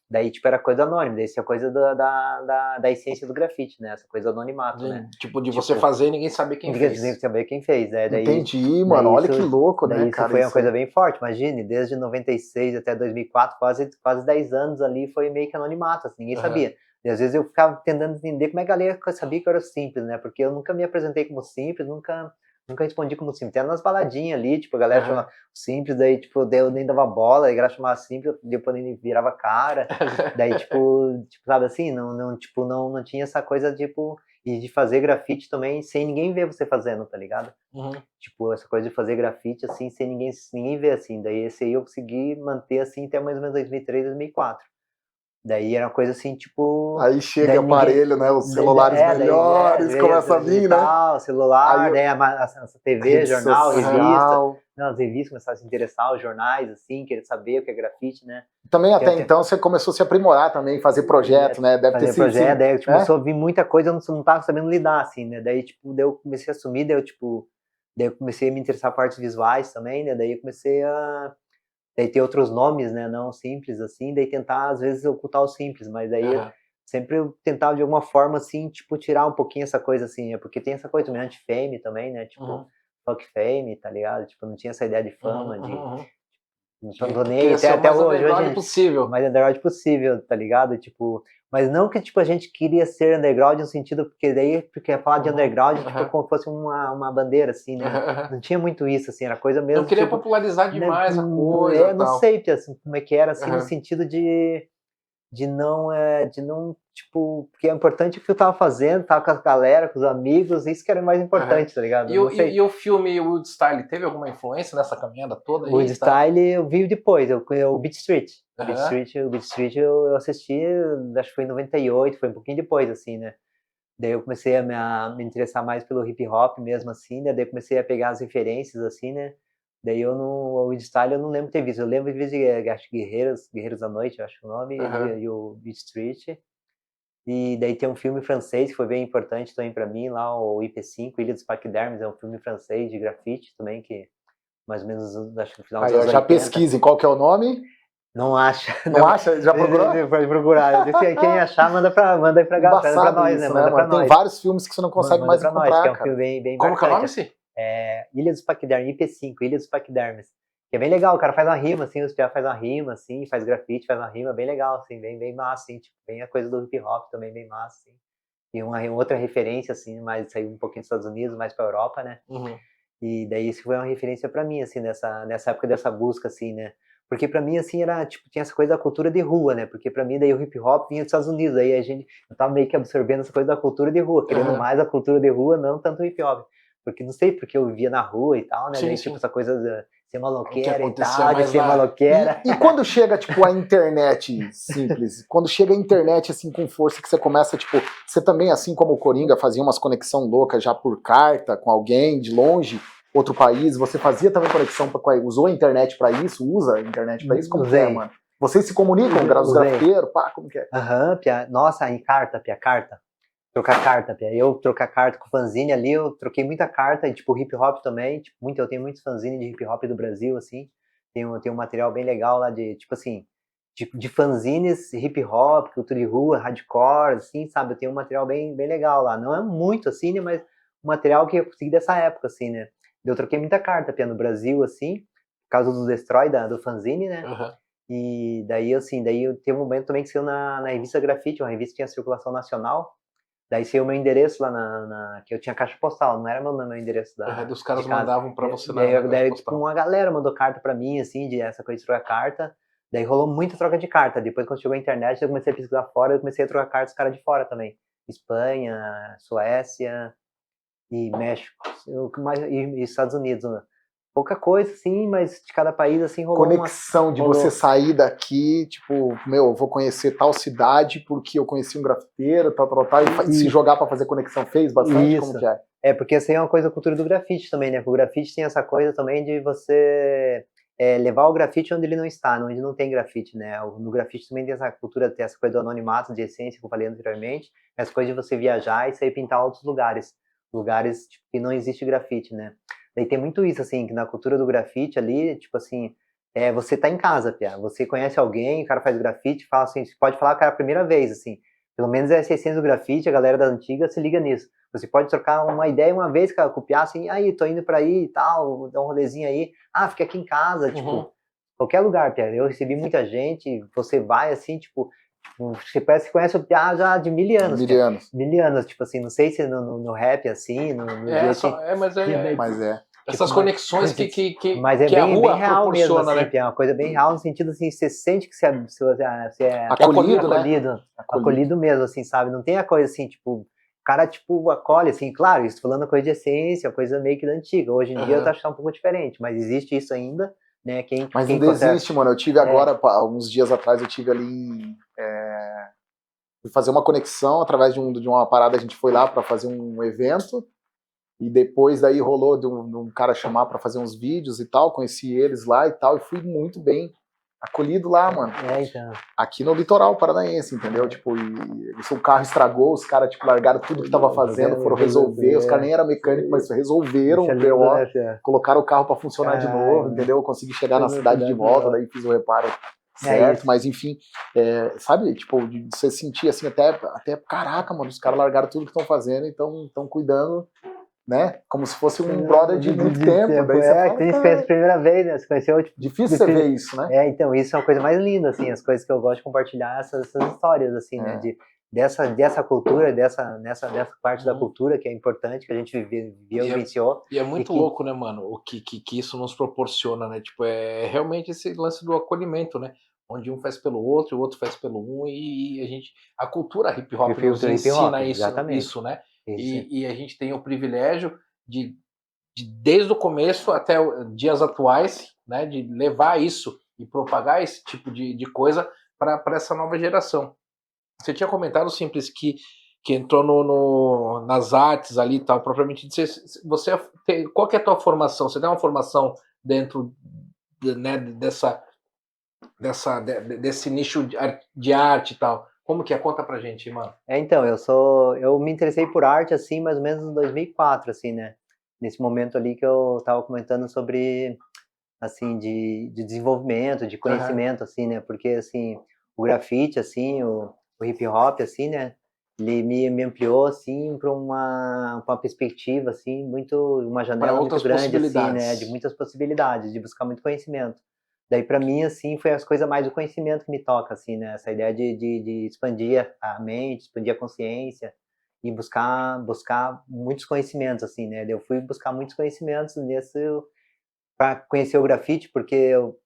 Daí, tipo, era coisa anônima, daí isso é coisa da essência do grafite, né? Essa coisa do anonimato, né? Tipo, de você fazer e ninguém saber quem fez. Ninguém saber quem fez, né? Daí, entendi, mano, olha que louco, né, cara? Isso foi uma coisa bem forte, imagine, desde 96 até 2004, quase 10 anos ali, foi meio que anonimato, assim, ninguém sabia. E às vezes eu ficava tentando entender como é que a galera sabia que eu era simples, né? Porque eu nunca me apresentei como simples, nunca respondi como simples. Até nas baladinhas ali, tipo, a galera chamava simples, daí, tipo, eu nem dava bola, a galera chamava simples, depois nem virava cara. Daí, tipo, sabe assim, não tinha essa coisa, tipo, e de fazer grafite também sem ninguém ver você fazendo, tá ligado? Tipo, essa coisa de fazer grafite, assim, sem ninguém ver, assim. Daí esse aí eu consegui manter, assim, até mais ou menos 2003, 2004. Daí era uma coisa assim, tipo... Aí chega daí aparelho, né? Os celulares melhores, daí começa a vir, né? Celular, Aí daí a TV, rede jornal, revista. social. Não, as revistas começaram a se interessar, os jornais, assim, querer saber o que é grafite, né? Também Que até até- então você começou a se aprimorar também, fazer projeto, né? Deve ter Fazer sido projeto, daí né? começou a vir muita coisa, eu não tava sabendo lidar, assim, né? Daí, tipo, daí eu comecei a assumir, daí eu comecei a me interessar por artes visuais também, né? Daí eu comecei a daí ter outros nomes, né? Não simples, assim, daí tentar, às vezes, ocultar o simples, mas daí sempre eu tentava, de alguma forma, assim, tipo, tirar um pouquinho essa coisa, assim, né? Porque tem essa coisa também, anti-fame também, né? Tipo, fuck fame, tá ligado? Tipo, não tinha essa ideia de fama, não tô nem aí, até hoje, possível. o mais underground possível, tá ligado? Tipo, mas não que, tipo, a gente queria ser underground no sentido, porque falar de underground, tipo, como fosse uma bandeira, assim, né? Não tinha muito isso, assim, era coisa mesmo, Não queria tipo, popularizar demais a coisa, não tal. sei, assim, como é que era, assim, no sentido de não, tipo, porque é importante o que eu tava fazendo, tava com a galera, com os amigos, isso que era mais importante, tá ligado? E o filme Woodstyle teve alguma influência nessa caminhada toda? O Woodstyle eu vi depois, o Beat Street. O Beat Street eu assisti, acho que foi em 98, foi um pouquinho depois, assim, né? Daí eu comecei a me interessar mais pelo hip hop mesmo, assim, né? Daí eu comecei a pegar as referências, assim, né? Daí o Woodstyle eu não lembro de ter visto, eu lembro de ver, acho que Guerreiros da Noite, acho que o nome, e o Beat Street. E daí tem um filme francês que foi bem importante também pra mim, lá o IP5, Ilha dos Paquidermes, é um filme francês de grafite também, que mais ou menos, acho que no final dos anos 80. Já pesquisem qual que é o nome. Não acha. Não acha? Já procurou? Pode procurar. Quem achar, manda aí pra nós, isso, né? Manda pra Tem nós. vários filmes que você não consegue mais pra encontrar, nós, que é um cara. filme bem Como que é o nome, marcante. sim? Ilha dos Paquidermes, IP5, Ilha dos Paquidermes. Que é bem legal, o cara faz uma rima, assim, os piá faz uma rima, assim, faz grafite, faz uma rima bem legal, assim, bem massa, assim, tipo, bem a coisa do hip hop também, bem massa, assim. E uma outra referência, assim, mais saiu um pouquinho dos Estados Unidos, mais pra Europa, né? E daí isso foi uma referência pra mim, assim, nessa época dessa busca, assim, né? Porque pra mim, assim, era, tipo, tinha essa coisa da cultura de rua, né? Porque pra mim, daí o hip hop vinha dos Estados Unidos, aí eu tava meio que absorvendo essa coisa da cultura de rua, querendo mais a cultura de rua, não tanto o hip hop. Porque, não sei, porque eu vivia na rua e tal, né? Daí, tipo, essa coisa de ser maloqueira e tal, de ser maloqueira. E quando chega, tipo, a internet simples, quando chega a internet, assim, com força, que você começa, tipo, você também, assim como o Coringa, fazia umas conexão loucas já por carta com alguém de longe, outro país, você fazia também conexão, usou a internet pra isso? Usa a internet pra isso? Como que é, mano? Vocês se comunicam, os grafiteiros, pá, como que é? Pia. Nossa, em carta. Trocar carta, Pia. Eu trocar carta com fanzine ali, eu troquei muita carta, e tipo, hip hop também, tipo, eu tenho muitos fanzine de hip hop do Brasil, assim, tem um material bem legal lá de, tipo assim, de fanzines, hip hop, cultura de rua, hardcore, assim, sabe, eu tenho um material bem legal lá, não é muito, assim, né, mas um material que eu consegui dessa época, assim, né, eu troquei muita carta, Pia, no Brasil, assim, por causa do Destroy, do fanzine, né, e daí, assim, eu teve um momento também que saiu na revista Grafite, uma revista que tinha circulação nacional. Daí saiu o meu endereço lá que eu tinha caixa postal, não era meu endereço os caras mandavam pra você na daí caixa postal. uma galera mandou carta pra mim, assim, de essa coisa de trocar carta. Daí rolou muita troca de carta. Depois, quando chegou a internet, eu comecei a pesquisar fora, eu comecei a trocar cartas dos caras de fora também. Espanha, Suécia e México. E Estados Unidos, né? Pouca coisa, assim, mas de cada país, assim, rolou conexão de você sair daqui, tipo, eu vou conhecer tal cidade porque eu conheci um grafiteiro, tal, e se jogar pra fazer conexão fez bastante? Como que é? Porque essa aí é uma coisa da cultura do grafite também, né? O grafite tem essa coisa também de você levar o grafite onde ele não está, onde não tem grafite, né? No grafite também tem essa cultura, tem essa coisa do anonimato, de essência, que eu falei anteriormente, essa coisa de você viajar e sair pintar outros lugares tipo, que não existe grafite, né? Daí tem muito isso, assim, que na cultura do grafite ali, tipo assim, você tá em casa, Pia, você conhece alguém, o cara faz grafite, fala assim, você pode falar que é a primeira vez, assim, pelo menos é a essência do grafite, a galera da antiga se liga nisso. Você pode trocar uma ideia uma vez, cara, copiar assim, aí, tô indo pra aí e tal, dá um rolezinho aí, fica aqui em casa, tipo, qualquer lugar, Pia. Eu recebi muita gente, você vai assim, tipo, você parece que conhece o Piá já de 1000 anos. 1000 anos. 1000 anos, tipo assim, não sei se no rap assim, mas é. Essas conexões que mas é que a rua bem real mesmo, assim, né? É uma coisa bem real, no sentido assim, você sente que você é acolhido mesmo, assim, sabe? Não tem a coisa assim, tipo, o cara, tipo, acolhe, assim, claro, isso falando coisa de essência, coisa meio que da antiga. Hoje em dia eu tô achando um pouco diferente, mas existe isso ainda, né? Mas ainda existe, mano. Eu tive agora, alguns dias atrás, eu tive ali Fui fazer uma conexão através de uma parada, a gente foi lá para fazer um evento, e depois daí rolou de um cara chamar para fazer uns vídeos e tal, conheci eles lá e tal, e fui muito bem acolhido lá, mano. Então. Aqui no litoral paranaense, entendeu? Tipo, e o carro estragou, os caras, tipo, largaram tudo que tava fazendo, foram resolver, os caras nem eram mecânicos, mas resolveram o BO, colocaram o carro para funcionar de novo, entendeu? Eu consegui chegar na cidade de volta, daí fiz o reparo certo, mas enfim, sabe, tipo, de você sentir assim, até caraca, mano, os caras largaram tudo que estão fazendo e estão cuidando, né, como se fosse um brother de muito tempo. Daí você fala, que a gente conhece a primeira vez, né, você conheceu, tipo, difícil você ver isso, né? Então, isso é uma coisa mais linda, assim, as coisas que eu gosto de compartilhar, essas histórias, assim, né, dessa cultura, nessa parte da cultura que é importante, que a gente vivenciou. E é muito louco, né, mano, o que isso nos proporciona, né, tipo, é realmente esse lance do acolhimento, né, onde um faz pelo outro, o outro faz pelo um, e a cultura hip hop nos ensina isso, né, e a gente tem o privilégio de desde o começo até dias atuais, né, de levar isso e propagar esse tipo de coisa para essa nova geração. Você tinha comentado, Simples, que entrou nas artes ali e tal, propriamente dizer, qual que é a tua formação? Você tem uma formação dentro né, desse nicho de arte e tal? Como que é? Conta pra gente, mano. Então, eu me interessei por arte, assim, mais ou menos em 2004, assim, né? Nesse momento ali que eu tava comentando sobre, assim, de desenvolvimento, de conhecimento, assim, né? Porque, assim, o grafite, assim, o hip hop, assim, né? Ele me ampliou, assim, para uma perspectiva, assim, uma janela muito grande, assim, né? De muitas possibilidades, de buscar muito conhecimento. Daí, para mim, assim, foi as coisas mais do conhecimento que me toca, assim, né? Essa ideia de expandir a mente, expandir a consciência e buscar muitos conhecimentos, assim, né? Eu fui buscar muitos conhecimentos para conhecer o grafite, porque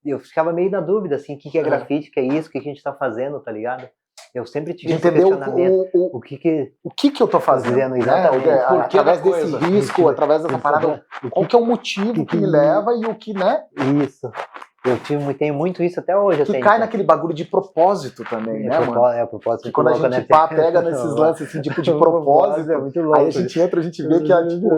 eu ficava meio na dúvida, assim, o que é grafite, o que é isso, o que a gente tá fazendo, tá ligado? Eu sempre tive esse questionamento. O que eu tô fazendo, exatamente, né? Através desse risco, através dessa parada, qual que é o motivo que me leva e o que, né? Isso. Tenho muito isso até hoje. Que cai naquele bagulho de propósito também, né, mano? É o propósito. Que quando a gente pega nesses lances assim, tipo de propósito, é muito louco, aí a gente entra, a gente vê que é tipo,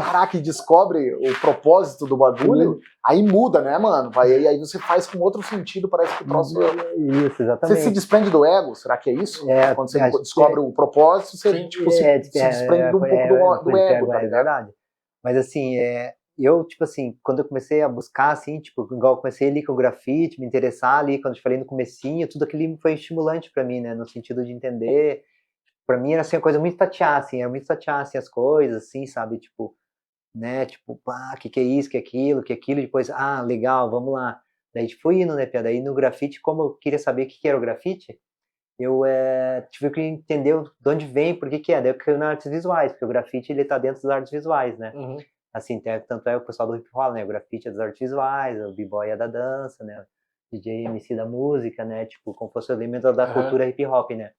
caraca, e descobre o propósito do bagulho, aí muda, né, mano? Aí você faz com outro sentido, parece que o troço... Isso, exatamente. Você se desprende do ego, será que é isso? Quando você descobre o propósito, você tipo, se desprende um pouco do ego, tá ligado? É verdade. Mas assim, eu, tipo assim, quando eu comecei a buscar, assim, tipo, igual eu comecei ali com o grafite, me interessar ali, quando eu te falei no comecinho, tudo aquilo foi estimulante pra mim, né, no sentido de entender. Pra mim era, assim, uma coisa muito tatear, assim, as coisas, assim, sabe, tipo, né, tipo, pá, que é isso, que é aquilo, depois, legal, vamos lá. Daí fui indo, né, daí no grafite, como eu queria saber o que era o grafite, eu tive que entender de onde vem, por que é, daí eu caí nas artes visuais, porque o grafite, ele tá dentro das artes visuais, né. Assim, tanto é o pessoal do hip hop, né, o grafite é das artes visuais, o b-boy é da dança, né, o DJ MC da música, né, tipo, como fosse o elemento da cultura hip hop, né.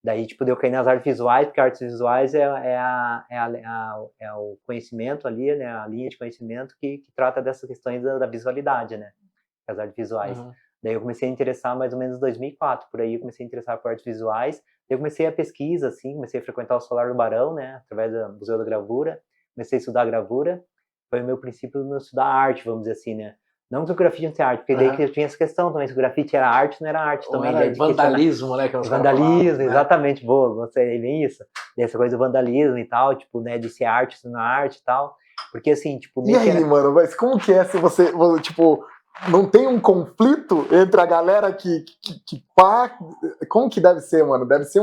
Daí, tipo, eu caí nas artes visuais, porque artes visuais é o conhecimento ali, né, a linha de conhecimento que trata dessas questões da visualidade, né, as artes visuais. Daí eu comecei a interessar mais ou menos em 2004, por aí eu comecei a interessar por artes visuais, eu comecei a pesquisa, assim, comecei a frequentar o Solar do Barão, né, através do Museu da Gravura, comecei a estudar gravura, foi o meu princípio no estudar arte, vamos dizer assim, né? Não que o grafite não seja arte, porque daí que eu tinha essa questão também, se o grafite era arte, não era arte ou também. Era vandalismo, né? Que vandalismo, exatamente, boa, você bem isso. Dessa coisa do vandalismo e tal, tipo, né, de ser arte, se não é arte e tal. Porque assim, tipo... E aí, mano, mas como que é se você, tipo... Não tem um conflito entre a galera que pá... Como que deve ser, mano? Deve ser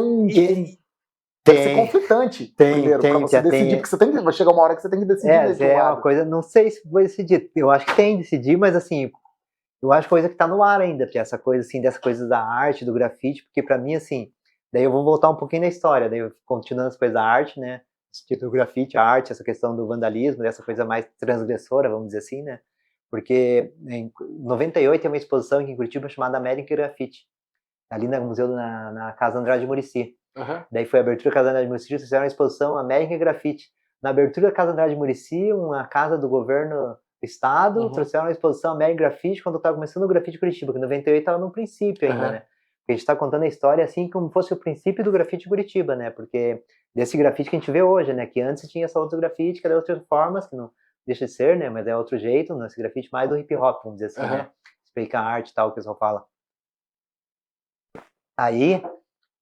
deve ser conflitante primeiro, pra você decidir, porque vai chegar uma hora que você tem que decidir. É uma coisa, não sei se vou decidir, eu acho que tem que decidir, mas assim, eu acho coisa que tá no ar ainda, porque essa coisa assim, dessa coisa da arte, do grafite, porque pra mim, assim, daí eu vou voltar um pouquinho na história, daí eu continuando as coisas da arte, né, tipo do grafite, a arte, essa questão do vandalismo, dessa coisa mais transgressora, vamos dizer assim, né, porque em 98 tem uma exposição aqui em Curitiba chamada American Graffiti, ali no museu, na Casa Andrade de Muricy. Daí foi a abertura da Casa Andrade de Muricy, eles fizeram uma exposição American Graffiti. Na abertura da Casa Andrade de Muricy, uma casa do governo do estado, trouxeram uma exposição American Graffiti quando estava começando o grafite Curitiba, que em 98 estava no princípio ainda, né? Porque a gente está contando a história assim como fosse o princípio do grafite de Curitiba, né? Porque desse grafite que a gente vê hoje, né? Que antes tinha essa outro grafite, que era outras formas, que não deixa de ser, né? Mas é outro jeito, né? Esse grafite mais do hip hop, vamos dizer assim, né? Explicar a arte e tal, o pessoal fala. Aí,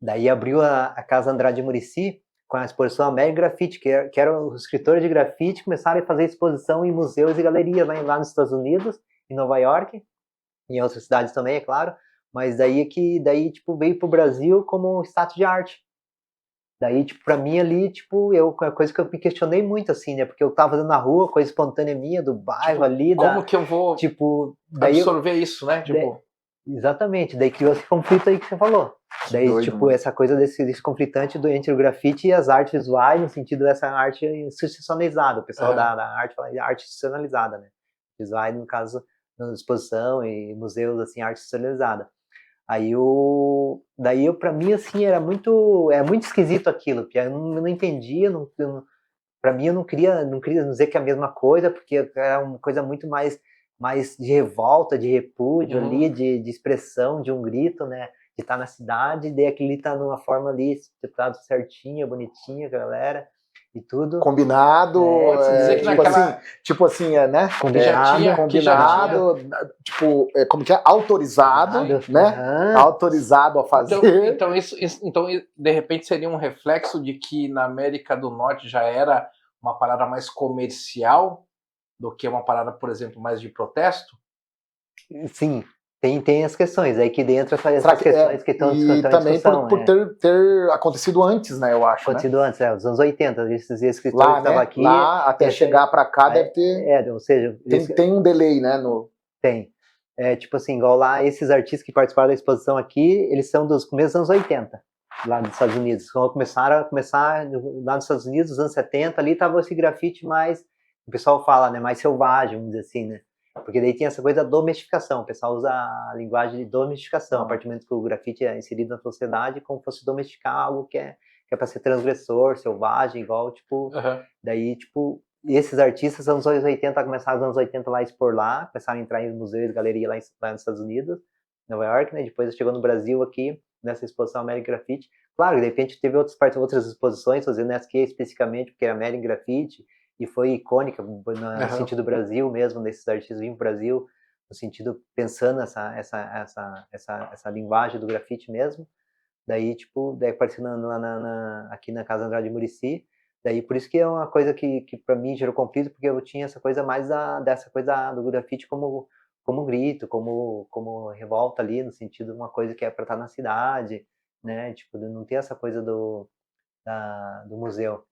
daí abriu a Casa Andrade Muricy com a exposição American Graffiti, que eram os escritores de grafite começaram a fazer exposição em museus e galerias lá nos Estados Unidos, em Nova York, em outras cidades também, é claro, mas daí tipo, veio pro Brasil como status de arte. Daí, tipo, pra mim ali, tipo, a coisa que eu me questionei muito, assim, né, porque eu tava fazendo na rua, coisa espontânea minha, do bairro Tipo, ali, como que eu vou tipo, daí absorver isso, né? Tipo, exatamente, daí criou esse conflito aí que você falou. Daí, doido, tipo, né? essa coisa desse conflitante entre o grafite e as artes visuais, no sentido dessa arte institucionalizada. O pessoal da arte fala de arte institucionalizada, né? Visuais, no caso, na exposição e museus, assim, arte institucionalizada. Aí daí pra mim, assim, era muito esquisito aquilo, porque eu não entendia, pra mim eu não queria dizer que é a mesma coisa, porque era uma coisa muito mais de revolta, de repúdio ali, de expressão, de um grito, né? De estar na cidade, e daí aquele tá numa forma ali, separado certinha, bonitinha, galera, e tudo. Combinado, Pode-se dizer que naquela- tipo assim, né? Combinado, tipo, como que é? Autorizado, né? Autorizado a fazer. Então, então, de repente, seria um reflexo de que na América do Norte já era uma parada mais comercial do que uma parada, por exemplo, mais de protesto? Sim, tem as questões, aí que dentro essas Será que questões que estão e também discussão, por ter acontecido antes, né? Eu acho, acontecido antes, os anos 80, esses escritores lá, que estavam né? aqui... Lá, até chegar para cá, deve ter... ou seja... Tem um delay, né? Tem. Tipo assim, igual lá, esses artistas que participaram da exposição aqui, eles são dos começos dos anos 80, lá nos Estados Unidos. Quando começaram lá nos Estados Unidos, nos anos 70, ali tava esse grafite mais, o pessoal fala, né, mais selvagem, vamos dizer assim, né? Porque daí tem essa coisa da domesticação, o pessoal usa a linguagem de domesticação, a partir do momento que o grafite é inserido na sociedade, como fosse domesticar algo que é para ser transgressor, selvagem, igual, tipo, daí, tipo, esses artistas, nos anos 80, começaram nos anos 80 lá a expor lá, começaram a entrar em museus e galerias lá nos Estados Unidos, Nova York, né? Depois chegou no Brasil aqui, nessa exposição American Graffiti. Claro, de repente teve outras exposições, fazendo essa aqui especificamente, porque era American Graffiti, e foi icônica no sentido do Brasil mesmo, desses artistas vinham para o Brasil, no sentido pensando essa linguagem do grafite mesmo. Daí, tipo, apareceu aqui na Casa Andrade Muricy. Daí, por isso que é uma coisa que para mim gerou conflito, porque eu tinha essa coisa mais dessa coisa do grafite como grito, como revolta ali, no sentido de uma coisa que é para estar na cidade, né? Tipo, não ter essa coisa do museu.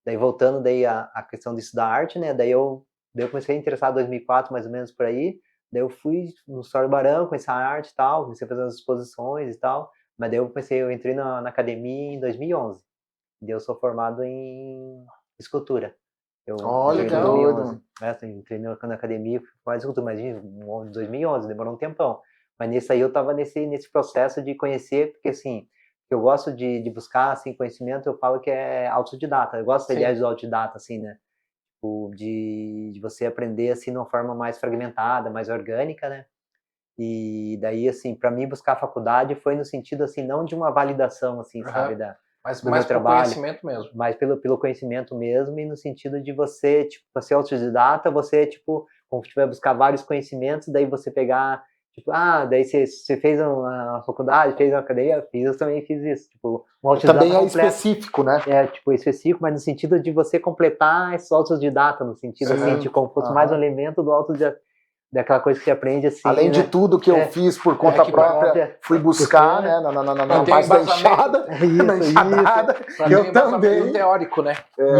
Daí, voltando daí a questão disso da arte, né? Daí eu comecei a interessar em 2004, mais ou menos, por aí. Daí eu fui no História Barão, conheci a arte e tal, comecei a fazer as exposições e tal. Mas daí eu entrei na academia em 2011. Daí eu sou formado em escultura. Olha que doido. Entrei na academia, faz escultura, mas em 2011, demorou um tempão. Mas nesse aí eu tava nesse processo de conhecer, porque assim, eu gosto de buscar assim, conhecimento, eu falo que é autodidata. Eu gosto da ideia de autodidata, assim, né? Tipo, de você aprender assim, de uma forma mais fragmentada, mais orgânica, né? E daí, assim, para mim buscar a faculdade foi no sentido, assim, não de uma validação, assim, sabe, mas do mais meu pelo trabalho, conhecimento mesmo. mas pelo conhecimento mesmo, e no sentido de você, tipo, você autodidata, você, tipo, como tiver buscar vários conhecimentos, daí você pegar, tipo, daí você fez uma faculdade, fez uma academia, eu também fiz isso, tipo, uma autodidata também é completa. específico, né? Tipo, específico, mas no sentido de você completar esse autodidata, no sentido, assim, de como fosse mais um elemento do autodidata, daquela coisa que você aprende assim. Além de tudo que eu fiz por conta própria, fui buscar, né? Na parte da enxada, na enxadada, eu também. Teórico, né?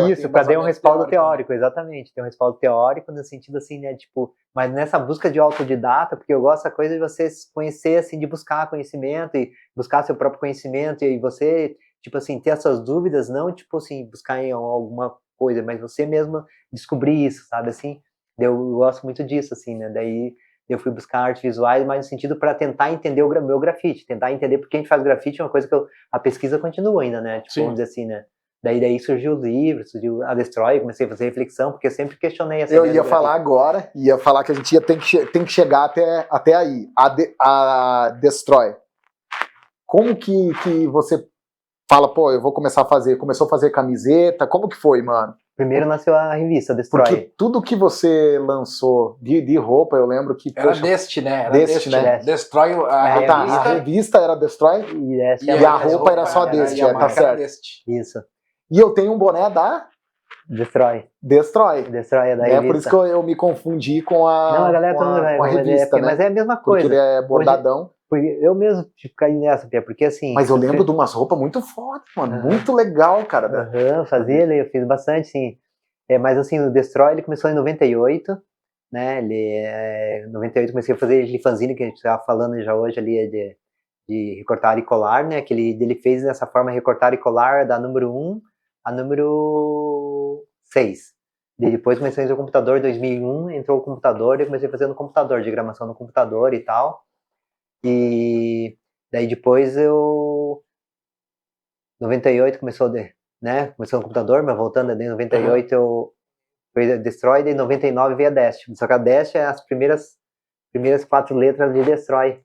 Isso, para dar um respaldo teórico, exatamente. Tem um respaldo teórico no sentido assim, né? Tipo, mas nessa busca de autodidata, porque eu gosto da coisa de você conhecer, assim, de buscar conhecimento e buscar seu próprio conhecimento e você, tipo assim, ter essas dúvidas, não, tipo assim, buscar em alguma coisa, mas você mesmo descobrir isso, sabe, assim. Eu gosto muito disso, assim, né? Daí eu fui buscar artes visuais, mas no sentido para tentar entender o meu grafite, tentar entender porque a gente faz grafite, é uma coisa que a pesquisa continua ainda, né? Tipo, vamos dizer assim, né? Daí surgiu o livro, surgiu a Destroy, comecei a fazer reflexão, porque eu sempre questionei essa ideia. Eu ia falar agora, ia falar que a gente tem que chegar até aí. A Destroy. como que você fala, pô, eu vou começar a fazer, começou a fazer camiseta, como que foi, mano? Primeiro nasceu a revista Destroy. Porque tudo que você lançou de roupa, eu lembro que... Era poxa, Dest, né? Era Dest, Dest, né? Destrói a tá, revista. a revista era Destroy E essa e é a roupa era só Dest, e a tá marca era certo. Dest. Isso, E eu tenho um boné da Destroy. Destroy. Destroy é da É revista. por isso que eu me confundi com a, Não, a galera com também vai, com a mas revista, né? mas é a mesma Porque coisa. ele é bordadão. Porque eu mesmo tipo, caí nessa, Pia, porque assim... Mas eu lembro de umas roupas muito fodas, mano. Muito legal, cara. Aham, fazia, eu fiz bastante, sim. Mas assim, o Destroy ele começou em 98, né? Em 98 comecei a fazer aquele fanzine que a gente estava falando já hoje ali de recortar e colar, né? Que ele fez dessa forma recortar e colar da número 1 a número 6. E depois comecei a fazer o computador, em 2001 entrou o computador e eu comecei a fazer no computador, diagramação no computador e tal. E daí depois 98 começou, né? Começou no computador, mas voltando em 98 eu fui a Destroy, e em 99 veio a Dest. Só que a Dest é as primeiras 4 letras de Destroy.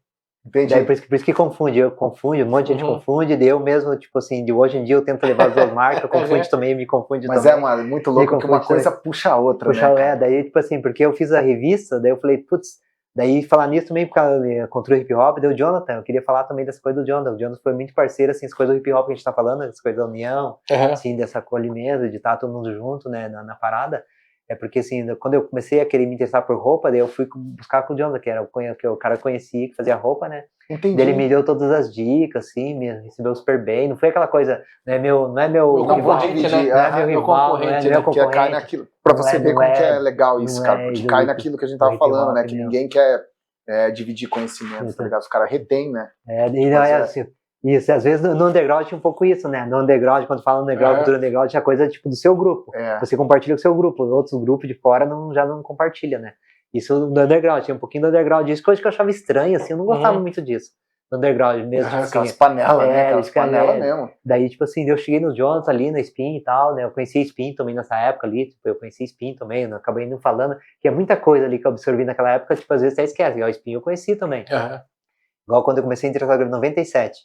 Entendi. Daí, por isso que confunde, um monte de gente confunde, daí eu mesmo, tipo assim, de hoje em dia eu tento levar as duas marcas, confunde também, me confunde Mas também. é muito louco que uma coisa puxa a outra, né? Daí, tipo assim, porque eu fiz a revista, daí eu falei, putz, daí falar nisso também, por causa de contra o hip hop, deu o Jonathan, eu queria falar também dessa coisa do Jonathan. O Jonathan foi muito parceiro, assim, as coisas do hip hop que a gente tá falando, as coisas da união, assim, dessa acolhimento, de estar todo mundo junto, né, na parada. É porque, assim, quando eu comecei a querer me interessar por roupa, daí eu fui buscar com o Jonathan, que o cara conhecia, que fazia roupa, né? Entendi. Daí ele me deu todas as dicas, assim, me recebeu super bem. Não foi aquela coisa, não é meu Não vou dividir, não é meu rival, não é meu que cai concorrente. naquilo, pra você ver como que é legal isso, cara, porque cai naquilo que a gente tava falando, né, que ninguém quer dividir conhecimento, tá ligado? Os caras retêm, né? Assim, isso, às vezes no underground tinha um pouco isso, né? No underground, quando fala underground, cultura underground, tinha coisa tipo do seu grupo. Você compartilha com o seu grupo, outros grupos de fora já não compartilha, né? Isso no underground, tinha um pouquinho do underground disso, coisa que eu achava estranha, assim, eu não gostava muito disso. No underground mesmo. Tipo Aquelas assim, panelas, né? Aquelas panelas mesmo. Daí, tipo assim, eu cheguei no Jonathan ali, na Spin e tal, né? Eu conheci Spin também nessa época ali, tipo, eu conheci Spin também, eu acabei não falando, que é muita coisa ali que eu absorvi naquela época, tipo, às vezes até esquece, o Spin eu conheci também. Igual quando eu comecei a interessar em 97.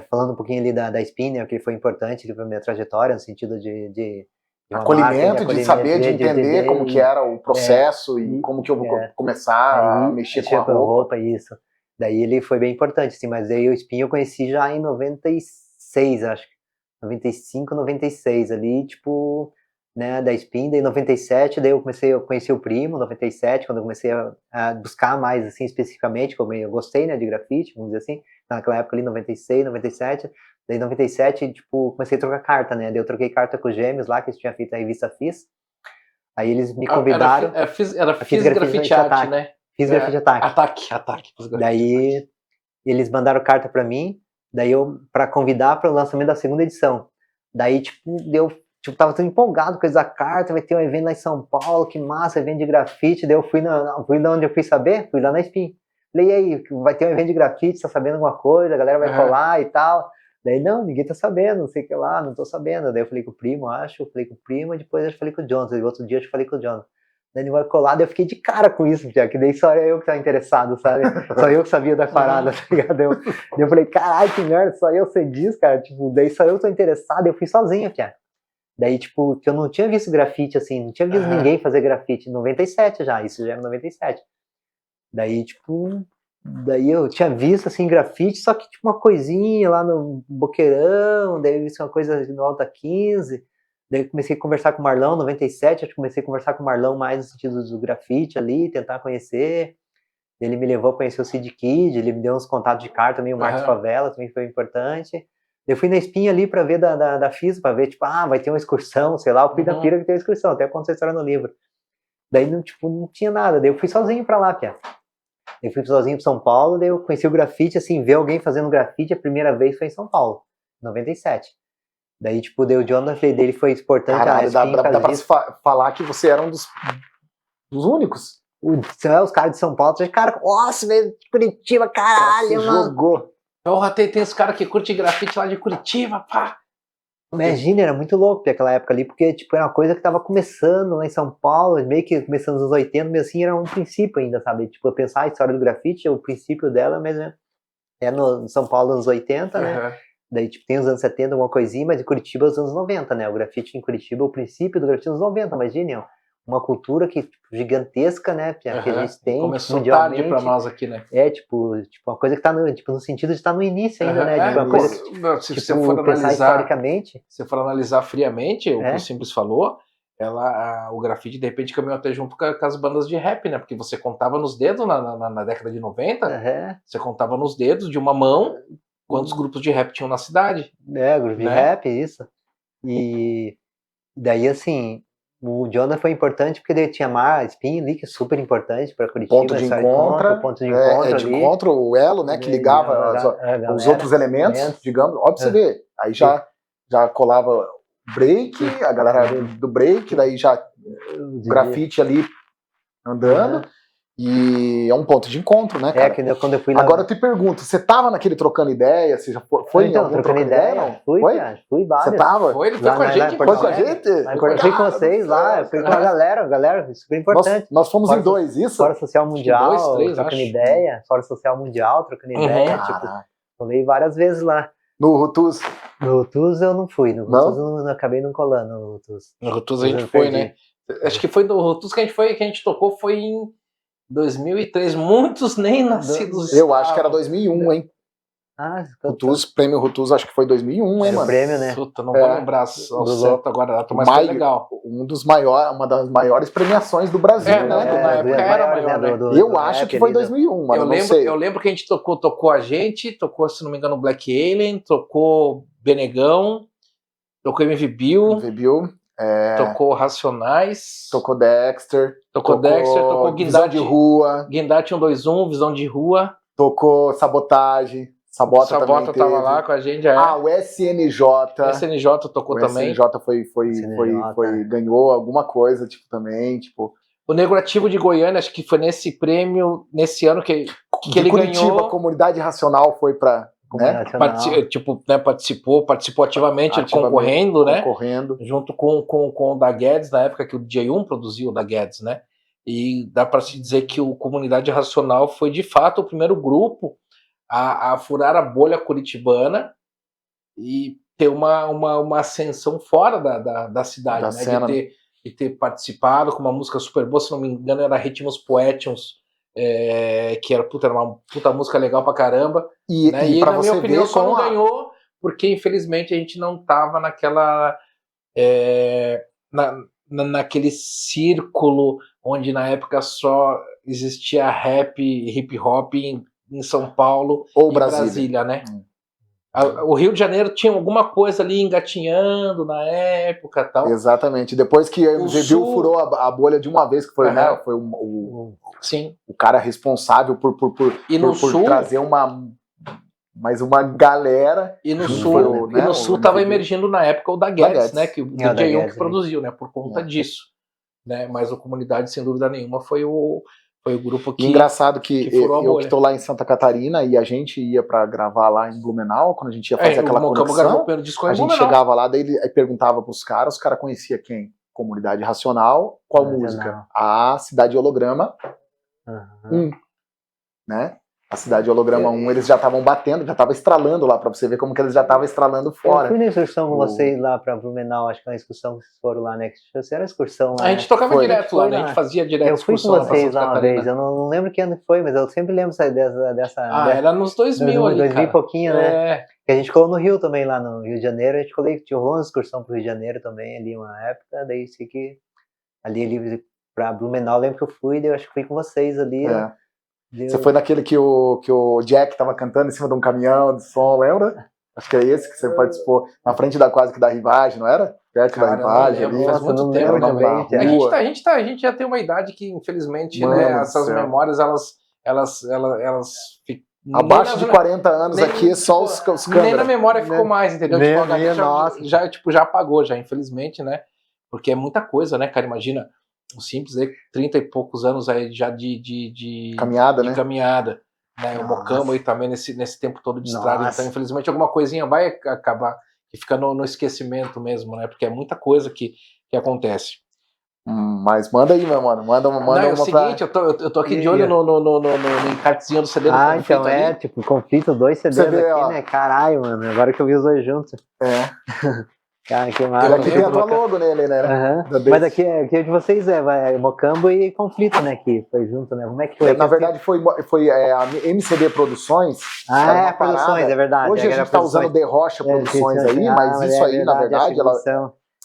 Falando um pouquinho ali da Spin, né, que foi importante para minha trajetória, no sentido de acolhimento, de saber, de entender como que era o processo e como que eu vou começar a mexer com a roupa. Isso. Daí ele foi bem importante, assim, mas aí o Spin eu conheci já em 96, acho que 95, 96 ali, tipo, né, da Spin, daí em 97, daí eu conheci o Primo, 97, quando eu comecei a buscar mais, assim, especificamente, como eu gostei, né, de grafite, vamos dizer assim, naquela época ali, 96, 97, daí em 97, tipo, comecei a trocar carta, né, daí eu troquei carta com os gêmeos lá, que eles tinham feito a revista Fiz, aí eles me convidaram... Era Fiz Grafite Art, né? Fiz Grafite Ataque. Daí eles mandaram carta pra mim, daí pra convidar para o lançamento da segunda edição. Daí, tipo, tava tão empolgado com essa carta, vai ter um evento lá em São Paulo, que massa, evento de grafite. Daí eu fui onde eu fui saber, fui lá na Spin. Falei, e aí, vai ter um evento de grafite, tá sabendo alguma coisa, a galera vai colar e tal. Daí, não, ninguém tá sabendo, não sei o que lá, não tô sabendo. Daí eu falei com o Primo, e depois eu falei com o Jonathan, e outro dia eu falei com o Jonathan. Daí ele vai colar, daí eu fiquei de cara com isso, que daí só era eu que tava interessado, sabe? Só eu que sabia da parada, tá ligado? Daí eu falei, caralho, que merda, só eu sei disso, cara. Tipo, daí só eu tô interessado, eu fui sozinho, Pia. Daí, tipo, que eu não tinha visto grafite, assim, não tinha visto ninguém fazer grafite em 97 já, isso já era 97. Daí, tipo, daí eu tinha visto, assim, grafite, só que, tipo, uma coisinha lá no Boqueirão, daí eu vi uma coisa no Alta 15... Daí eu comecei a conversar com o Marlão, 97, acho que comecei a conversar com o Marlão mais no sentido do grafite ali, tentar conhecer. Ele me levou a conhecer o Sid Kid, ele me deu uns contatos de carta também, o Marcos Favela também foi importante. Eu fui na Espinha ali pra ver da FIS, pra ver, tipo, vai ter uma excursão, sei lá, eu fui da pira que tem uma excursão, até conta essa história no livro. Daí, não tinha nada, daí eu fui sozinho pra lá, Pia. Eu fui sozinho pra São Paulo, daí eu conheci o grafite, assim, ver alguém fazendo grafite, a primeira vez foi em São Paulo, 97. Daí, tipo, o Jonathan dele foi importante. Caralho, dá pra falar que você era um dos únicos. Os caras de São Paulo, cara, nossa, veio de Curitiba, caralho, mano. Jogou. Porra, tem os caras que curtem grafite lá de Curitiba, pá. Imagina, era muito louco naquela época ali, porque, tipo, era uma coisa que tava começando lá em São Paulo, meio que começando nos anos 80, mas assim, era um princípio ainda, sabe? Tipo, eu pensar a história do grafite, o princípio dela, mas é no São Paulo anos 80, né? Uhum. Daí, tipo, tem os anos 70, alguma coisinha, mas de Curitiba os anos 90, né? O grafite em Curitiba, o princípio do grafite nos 90, imagine, ó, uma cultura que, tipo, gigantesca, né? Que a gente tem, Começou tipo, tarde mundialmente. pra nós aqui, né? Tipo, uma coisa que tá no sentido de estar no início ainda, né? De uma coisa que, se tipo, você for pensar analisar, historicamente. se for analisar friamente, o que o Simples falou, o grafite de repente caminhou até junto com as bandas de rap, né? Porque você contava nos dedos na década de 90, você contava nos dedos de uma mão quantos grupos de rap tinham na cidade. Grupo de rap, isso. E daí, assim, o Jonah foi importante porque ele tinha Spin ali, que é super importante para Curitiba. Ponto de encontro, o elo, né, que ligava os outros elementos, digamos. Ó, pra você ver, aí já colava break, a galera do break, daí já grafite ali andando. E é um ponto de encontro, né, cara? Quando eu fui lá... Agora eu te pergunto, você tava naquele trocando ideia? Você já foi em algum trocando ideia? Não? Fui vários. Você tava? Foi com a gente? Foi com a gente? Eu fui com vocês lá, eu fui com a galera, super importante. Nós fomos em 2, isso? Fórum Social Mundial, 2, 3, trocando ideia. Fórum Social Mundial, trocando ideia. Tipo, falei várias vezes lá. No Rutus? No Rutus eu não fui, no Rutus eu acabei não colando no Rutus. No Rutus a gente foi, né? Acho que foi no Rutus que a gente tocou, foi em 2003, muitos nem nascidos. Eu acho que era 2001, hein? Rutus, prêmio Rutus, acho que foi 2001, hein, mano? Prêmio, né? Puta, não vou lembrar ao certo agora, mas foi legal. Uma das maiores premiações do Brasil, né? Na época era maior, né? Eu acho que foi 2001, mano. Eu lembro que a gente tocou a gente, se não me engano, Black Alien, tocou Benegão, tocou MV Bill. Tocou Racionais. Tocou Dexter. Tocou Guindade. Visão de Rua. Guindade 121, Visão de Rua. Tocou Sabotagem. Sabota também tava lá com a gente. O SNJ. O SNJ tocou também. O SNJ ganhou alguma coisa, tipo, também, tipo... O Negro Ativo de Goiânia, acho que foi nesse prêmio, nesse ano que ele Curitiba, ganhou. A Comunidade Racional foi pra... Né? Participou ativamente concorrendo, né? Junto com o da Guedes, na época que o DJ1 produziu o da Guedes, né? E dá para se dizer que o Comunidade Racional foi de fato o primeiro grupo a furar a bolha curitibana e ter uma ascensão fora da cidade, né? De ter participado com uma música super boa, se não me engano era Ritmos Poéticos, que era uma puta música legal pra caramba, e na minha opinião só não ganhou porque infelizmente a gente não tava naquele círculo onde na época só existia rap e hip hop em São Paulo ou e Brasília, né? O Rio de Janeiro tinha alguma coisa ali engatinhando na época, tal. Exatamente. Depois que o Zebil furou a bolha de uma vez, que foi, né, foi o cara responsável por trazer mais uma galera. E no Sul estava emergindo na época o da Guedes, né? Que o DJ1 que produziu, né? Por conta disso. Né? Mas a Comunidade, sem dúvida nenhuma, foi o grupo que... Engraçado que eu que estou lá em Santa Catarina e a gente ia para gravar lá em Blumenau, quando a gente ia fazer aquela conexão, a gente chegava lá, daí ele perguntava para os caras conheciam quem? Comunidade Racional, qual música? A Cidade Holograma 1, né? A Cidade Holograma 1, eles já estavam batendo, já estavam estralando lá, pra você ver como que eles já estavam estralando fora. Eu fui na excursão com vocês lá pra Blumenau, acho que é uma excursão que vocês foram lá, né? Que era a excursão lá. A gente tocava direto lá, né? A gente fazia direto excursão. Eu fui com vocês lá uma vez, eu não lembro que ano que foi, mas eu sempre lembro dessa... era nos 2000 ali, 2000 e pouquinho, né? Que a gente colou no Rio também, lá no Rio de Janeiro, a gente tinha uma excursão pro Rio de Janeiro também, ali uma época, daí sei que ali pra Blumenau, eu lembro que eu fui, daí eu acho que fui com vocês ali, Você foi naquele que o Jack tava cantando em cima de um caminhão de som, lembra? Acho que é esse que você participou, na frente quase que da Rivagem, não era? Perto da Rivagem ali. Faz muito tempo também. A gente já tem uma idade que, infelizmente, né, essas memórias, elas abaixo de 40 anos aqui, só os câmeras. Nem na memória ficou mais, entendeu? Já apagou, infelizmente, né? Porque é muita coisa, né, cara? Imagina... O Simples aí, 30 e poucos anos aí já de caminhada, né? O Mocamo aí também nesse tempo todo de estrada. Então, infelizmente, alguma coisinha vai acabar e fica no esquecimento mesmo, né? Porque é muita coisa que acontece. Mas manda aí, meu mano. Manda Não, é uma o seguinte, eu tô aqui de olho no encartezinho do CD do Ah, Conflito então ali. tipo, Conflito, 2 CDs Você vê, aqui, ó. né? Caralho, mano, agora que eu vi os dois juntos. É. Cara, que E massa. aqui tem a tua logo nele, né? Aham. Da Mas Desse. aqui é de vocês, é Mocambo e Conflito, né? Que foi junto, né? Como é que foi? Na verdade, foi a MCB Produções. Ah, era uma é, Produções, parada. é verdade. Hoje a gente tá usando The Rocha Produções aí, mas isso aí, na verdade, ela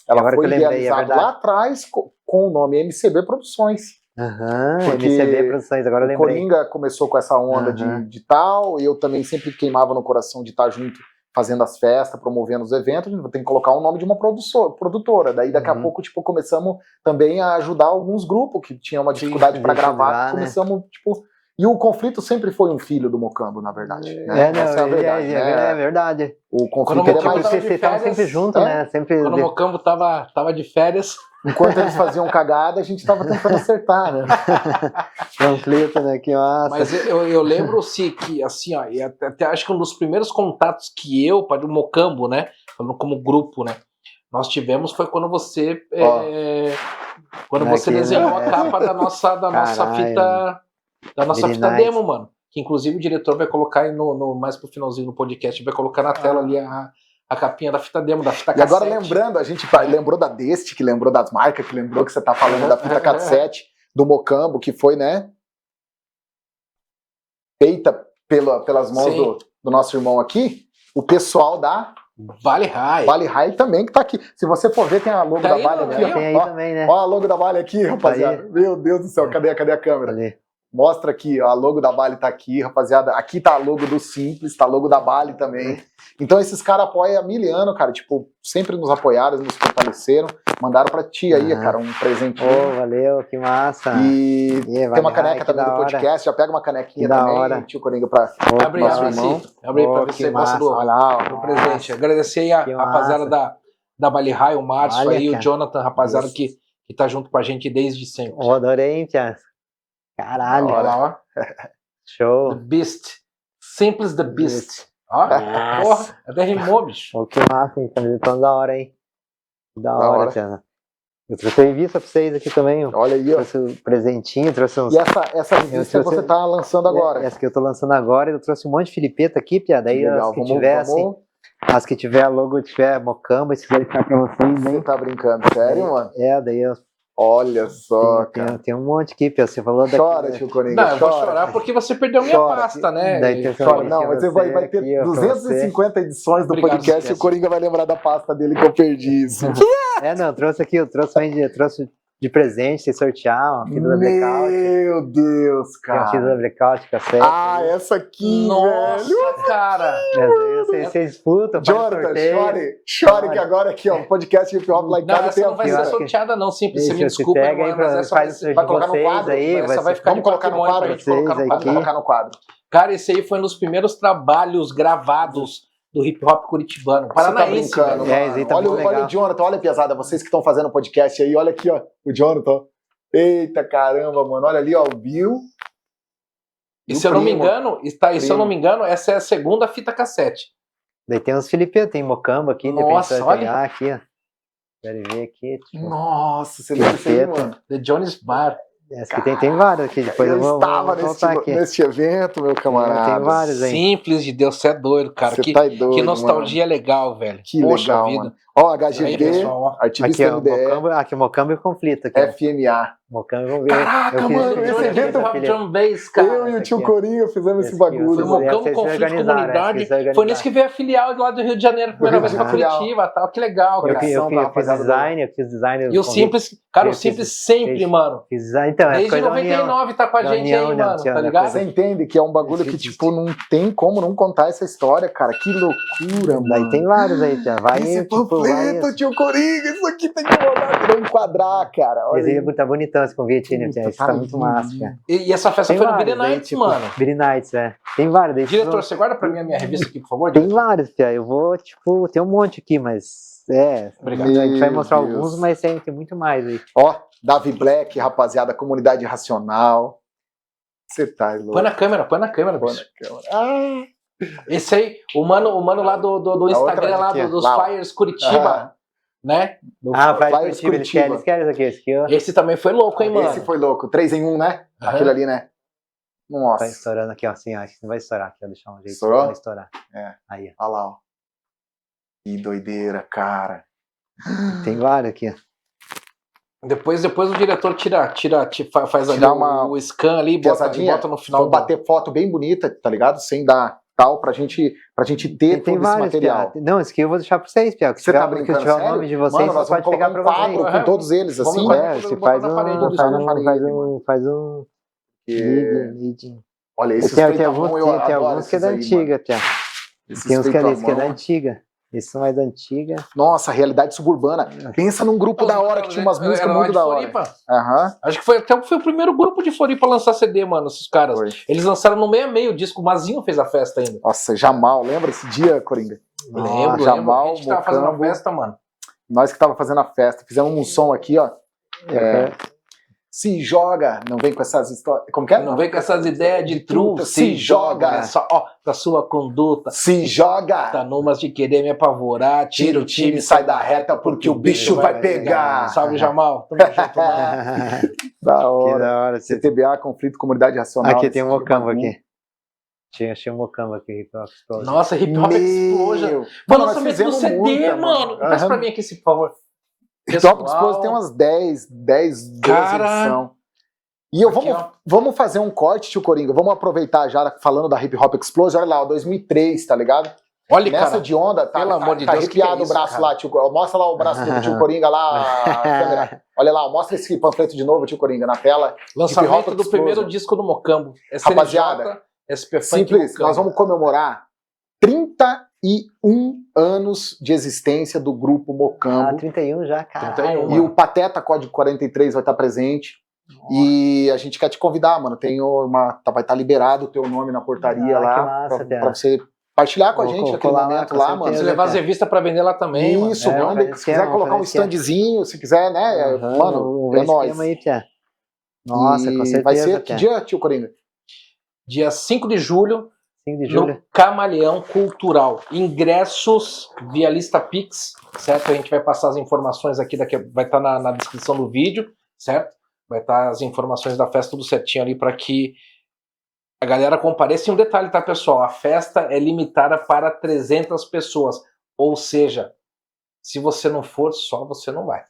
Agora foi que eu lembrei, é idealizada verdade. lá atrás com o nome MCB Produções. Aham, Porque MCB Produções, agora eu O lembrei. Coringa começou com essa onda de tal, e eu também sempre queimava no coração de estar junto, fazendo as festas, promovendo os eventos. A gente tem que colocar o nome de uma produtora. Daí daqui a pouco, tipo, começamos também a ajudar alguns grupos que tinham uma dificuldade para gravar. Começamos, tipo... E o Conflito sempre foi um filho do Mocambo, na verdade. Né? Essa é a verdade. É verdade. O Conflito Quando o é mais... Mocambo Vocês estavam sempre juntos, né? Sempre... Quando o Mocambo tava de férias... Enquanto eles faziam cagada, a gente tava tentando acertar, né? Conflito, né? Que massa. Mas eu lembro-se que, assim, ó, e até acho que um dos primeiros contatos que eu, para o Mocambo, né, falando como grupo, né, nós tivemos foi quando você desenhou a capa da nossa fita demo, mano. Que inclusive o diretor vai colocar aí mais pro finalzinho do podcast, vai colocar na tela ali a capinha da fita demo, da fita cassete. E agora lembrando, a gente lembrou da Deste, que lembrou das marcas, que lembrou que você tá falando da fita cassete do Mocambo, que foi, né, feita pelas mãos do nosso irmão aqui, o pessoal da Vale High. Vale High também, que tá aqui. Se você for ver, tem a logo da Vale aqui. Tem aí também, né? Ó a logo da Vale aqui, rapaziada. Meu Deus do céu, cadê a câmera? Ali. Mostra aqui, ó, a logo da Vale tá aqui, rapaziada. Aqui tá a logo do Simples, tá a logo da Vale também. Então esses caras apoiam há 1000 anos, cara. Tipo, sempre nos apoiaram, nos fortaleceram. Mandaram pra ti aí, cara, um presentinho. Pô, valeu, que massa. E tem uma caneca também do podcast. Já pega uma canequinha também, tio Coringa, pra abre aí pra ver se você gosta do presente. Agradecer aí a rapaziada da Vale High, o Márcio aí, o Jonathan, rapaziada que tá junto com a gente desde sempre. Oh, adorei, hein, Tia? Caralho. Olha lá, ó. Show. The Beast. Simples The Beast. Ó, porra, até rimou, bicho. Pô, que massa, hein? Camiseta da hora, hein? Da hora, Tia. Eu trouxe revista pra vocês aqui também. Olha aí, ó. Trouxe um presentinho, trouxe uns... E essa revista você tá lançando agora. Essa que eu tô lançando agora, eu trouxe um monte de filipeta aqui, Pia. Daí as que tiver, assim... As que tiver a logo, tiver Mocambo, se quiser ficar pra vocês, né? Você tá brincando, sério, mano? Daí eu... Olha só, cara. Tem um monte aqui, Pia. Você falou daqui... Chora, tio Coringa, não, eu vou chorar porque você perdeu minha pasta, né? Daí não, mas você vai ter aqui, 250 edições do podcast e o Coringa vai lembrar da pasta dele que eu perdi isso. Não, eu trouxe de presente, sem sortear, uma fita da Blackout. Meu Deus, cara. Tem uma fita da Blackout, cassete. Ah, essa aqui, nossa, velho. cara. Vocês disputam, Jonathan, chore que agora aqui, ó, o podcast Hip Hop lá em casa tem a tem não vai ser sorteada não, simples, você me desculpa, mas essa vai colocar no quadro aí, essa vai ficar vamos colocar no quadro, vamos colocar no quadro. Cara, esse aí foi um dos primeiros trabalhos gravados do hip hop curitibano. Paranaense, tá brincando, olha o Jonathan, olha, pesada, vocês que estão fazendo podcast aí, olha aqui, ó, o Jonathan. Eita caramba, mano, olha ali, ó, o Bill. E se eu não me engano, essa é a segunda fita cassete. Daí tem uns filipinos, tem Mocambo aqui, nossa, olha aqui, ó. Quero ver aqui. Tipo, nossa, você lembra isso aí, mano? The Johnny's Bar. Essa aqui tem vários aqui, depois eu vou estava nesse evento, meu camarada. Tem vários aí. Simples de Deus, você é doido, cara. Você tá doido, que nostalgia legal, velho. Que poxa legal, vida. Mano. Ó, HGB, Artivista aqui, MDE. Aqui, Mocambo e Conflito. Aqui, FMA. Mocambo. Caraca, mano, esse evento... Eu e o tio Coringa fizemos esse bagulho. O Mocambo, Conflito, Comunidade. Foi nisso que veio a filial lá do Rio de Janeiro, primeira vez pra Curitiba, tal. Que legal, cara. Eu fiz design. E o Simples, cara, o Simples sempre, mano. Então, desde 99 tá com a gente aí, mano, tá ligado? Você entende que é um bagulho que, tipo, não tem como não contar essa história, cara. Que loucura, mano. Daí tem vários aí, já vai, tio Coringa, isso aqui tem que rodar, vamos enquadrar, cara. Olha. Tá bonitão esse convite, né? Isso tá muito massa, cara. E essa festa foi no Billy Nights, mano. Billy Nights, Tem vários. Diretor, você guarda pra mim a minha revista aqui, por favor? Tem vários, Pia. Eu vou, tipo, tem um monte aqui, mas... Obrigado. A gente vai mostrar alguns, mas tem muito mais aí. Ó, Davi Black, rapaziada, Comunidade Racional. Você tá louco. Põe na câmera, bicho. Esse aí, o mano lá do Instagram, lá dos Flyers Curitiba. né? Faz Flyers Curitiba, eles querem isso aqui, esse aqui, ó. Esse também foi louco, hein, mano? Esse foi louco. 3 em 1, né? Aham. Aquele ali, né? Tá Nossa. estourando aqui, ó, assim, ó, acho que não vai estourar aqui, ó, deixar um jeito. Estourou? Vai estourar. É. Aí, ó. Olha lá, ó. Que doideira, cara. Tem vários aqui, ó. Depois o diretor faz ali Tirar uma o scan ali, bota no final. Vamos bater foto bem bonita, tá ligado? Sem dar tal, pra gente ter todo esse material. Pia. Não, esse aqui eu vou deixar pra vocês, Pia. Você tá que brincando, tiver o sério? nome de vocês, Mano, nós pode vamos pegar colocar pra um quadro vocês. com todos eles, Vamos assim, botar né? Você botar faz na parede, todos estão na parede, faz um Porque- Olha, esses tem feito à mão, eu adoro alguns que é esses da aí, antiga, Pia. mano. Esses Tem uns que feito à é da mão. antiga. Esses são mais da antiga. Nossa, realidade suburbana. Pensa num grupo da hora, que tinha umas músicas Era lá muito de da hora. Floripa. Aham. Acho que foi o primeiro grupo de Floripa a lançar CD, mano, esses caras. Foi. Eles lançaram no 66 o disco, o Mazinho fez a festa ainda. Nossa, Jamal, lembra esse dia, Coringa? Lembro. Jamal, A gente tava fazendo a Mocambo. festa, mano. Nós que tava fazendo a festa. Fizemos um som aqui, ó. Se joga, não vem com essas histórias. Como que é? Não vem com essas ideias de truta, se joga. Olha só, ó, da sua conduta. Se joga. Tá numas de querer me apavorar. Tira o time, sai da reta porque o bicho vai pegar. Salve, Jamal. Tamo junto, mano. Da Que hora. da hora. CTBA, Conflito Comunidade Racional. Aqui tem um Esse Mocambo bagulho. aqui. Achei um Mocambo aqui. Hip Hop Explosion. Nossa, Hip Hop Explosion. Meu. Foi o Mano, nós lançamento do fizemos CD, muita, mano. Aham. Peça pra mim aqui, por favor. Hip Hop Explosion tem umas 10, 12 Cara. edições. E eu Aqui, vamos fazer um corte, tio Coringa. Vamos aproveitar já falando da Hip Hop Explosion. Olha lá, ó, 2003, tá ligado? Olha, Nessa cara. de onda, tá, pelo amor de tá Deus, arrepiado que é isso, o braço cara? lá, tio Coringa. Mostra lá o braço do tio Coringa lá, a câmera. Olha lá, mostra esse panfleto de novo, tio Coringa, na tela. Hip Lançamento Hop do Explosion. primeiro disco do Mocambo. Rapaziada, SP Funk Simples, Mocambo. nós vamos comemorar 31 anos de existência do grupo Mocambo. 31 já, cara. 31, E o Pateta Código 43 vai estar presente. E a gente quer te convidar, mano. Vai estar liberado o teu nome na portaria Ah, que lá. massa, pra você partilhar com a Vou gente aquele colar lá, momento com lá, certeza. mano. Se levar as revistas pra vender lá também, mano. Isso, É, manda. faz Se esquema, quiser colocar um faz esquema. standzinho, se quiser, né? Aham, Mano, vamos ver é esse nóis. esquema aí, Pia. Nossa, E com certeza. vai ser que Pia. dia, tio Coringa? Dia 5 de julho, 5 de no julho. Camaleão Cultural. Ingressos via lista Pix, certo? A gente vai passar as informações aqui, vai estar na descrição do vídeo, certo? Vai estar as informações da festa tudo certinho ali para que a galera compareça. E um detalhe, tá, pessoal? A festa é limitada para 300 pessoas. Ou seja, se você não for, só você não vai.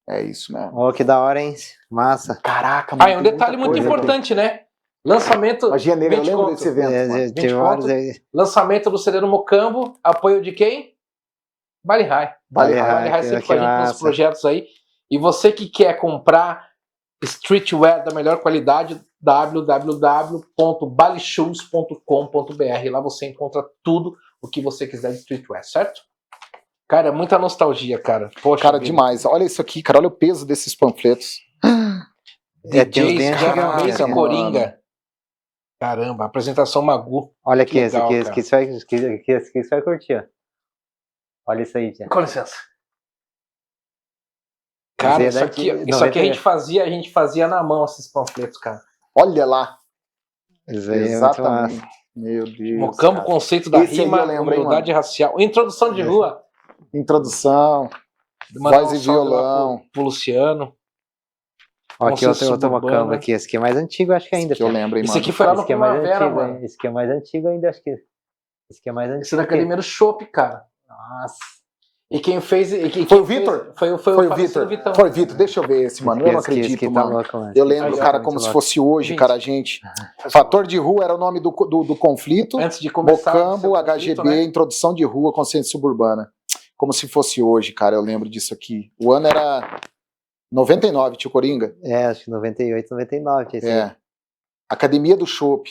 É isso mesmo. Ó, que da hora, hein? Massa. Caraca, mano. Ah, e um tem detalhe muita muito coisa, importante, né? Lançamento. Magia Negra, eu 20 lembro conto. desse evento. mano. 20 Tive vários conto. aí. Lançamento do CD do Mocambo. Apoio de quem? Bali High. Vale Bali High que- sempre que com a gente nos massa. projetos aí. E você que quer comprar streetwear da melhor qualidade, www.balishoes.com.br. Lá você encontra tudo o que você quiser de streetwear, certo? Cara, muita nostalgia, cara. Poxa, Cara, vida. demais. Olha isso aqui, cara. Olha o peso desses panfletos. Tem uns bem DJs, antigão, James cara, e Coringa. Caramba, apresentação Magu. Olha aqui, Que esse legal, aqui, cara. esse aqui você vai curtir, ó. Olha isso aí, Tia. Com licença. Cara, Mas é isso daqui, aqui a gente fazia na mão esses panfletos, cara. Olha lá. Isso aí é muito Exatamente. massa. Meu Deus. Mocambo, cara. conceito da Esse aí rima, eu lembro, hein, humildade racial. Introdução de rua. Introdução, Mandar voz e salve lá violão. pro Luciano. Ó, aqui Conceito outro suburbano. Mocambo aqui. Esse aqui é mais antigo, acho que ainda. Que eu Tia. lembro, hein, Esse mano. aqui foi lá no Esse aqui é mais Primavera, antigo, mano. esse aqui é mais antigo ainda, acho que. Esse aqui é mais antigo. Esse da Academia do Chopp, cara. Nossa. E quem fez... Foi o Vitor? Foi o Foi o falecido Vitor. Vitão. Foi o Vitor. Deixa eu ver esse, mano. Eu não Esse aqui acredito, tá mano. louco, mano. Eu lembro, Aí, cara, ó, como muito se louco. fosse hoje, Gente. cara, gente. Fator de Rua era o nome do conflito. Antes de começar... Mocambo, seu HGB, conflito, né? Introdução de Rua, Consciência Suburbana. Como se fosse hoje, cara, eu lembro disso aqui. O ano era 99, tio Coringa. É, acho que 98, 99. Esse aí. É. Academia do Chopp.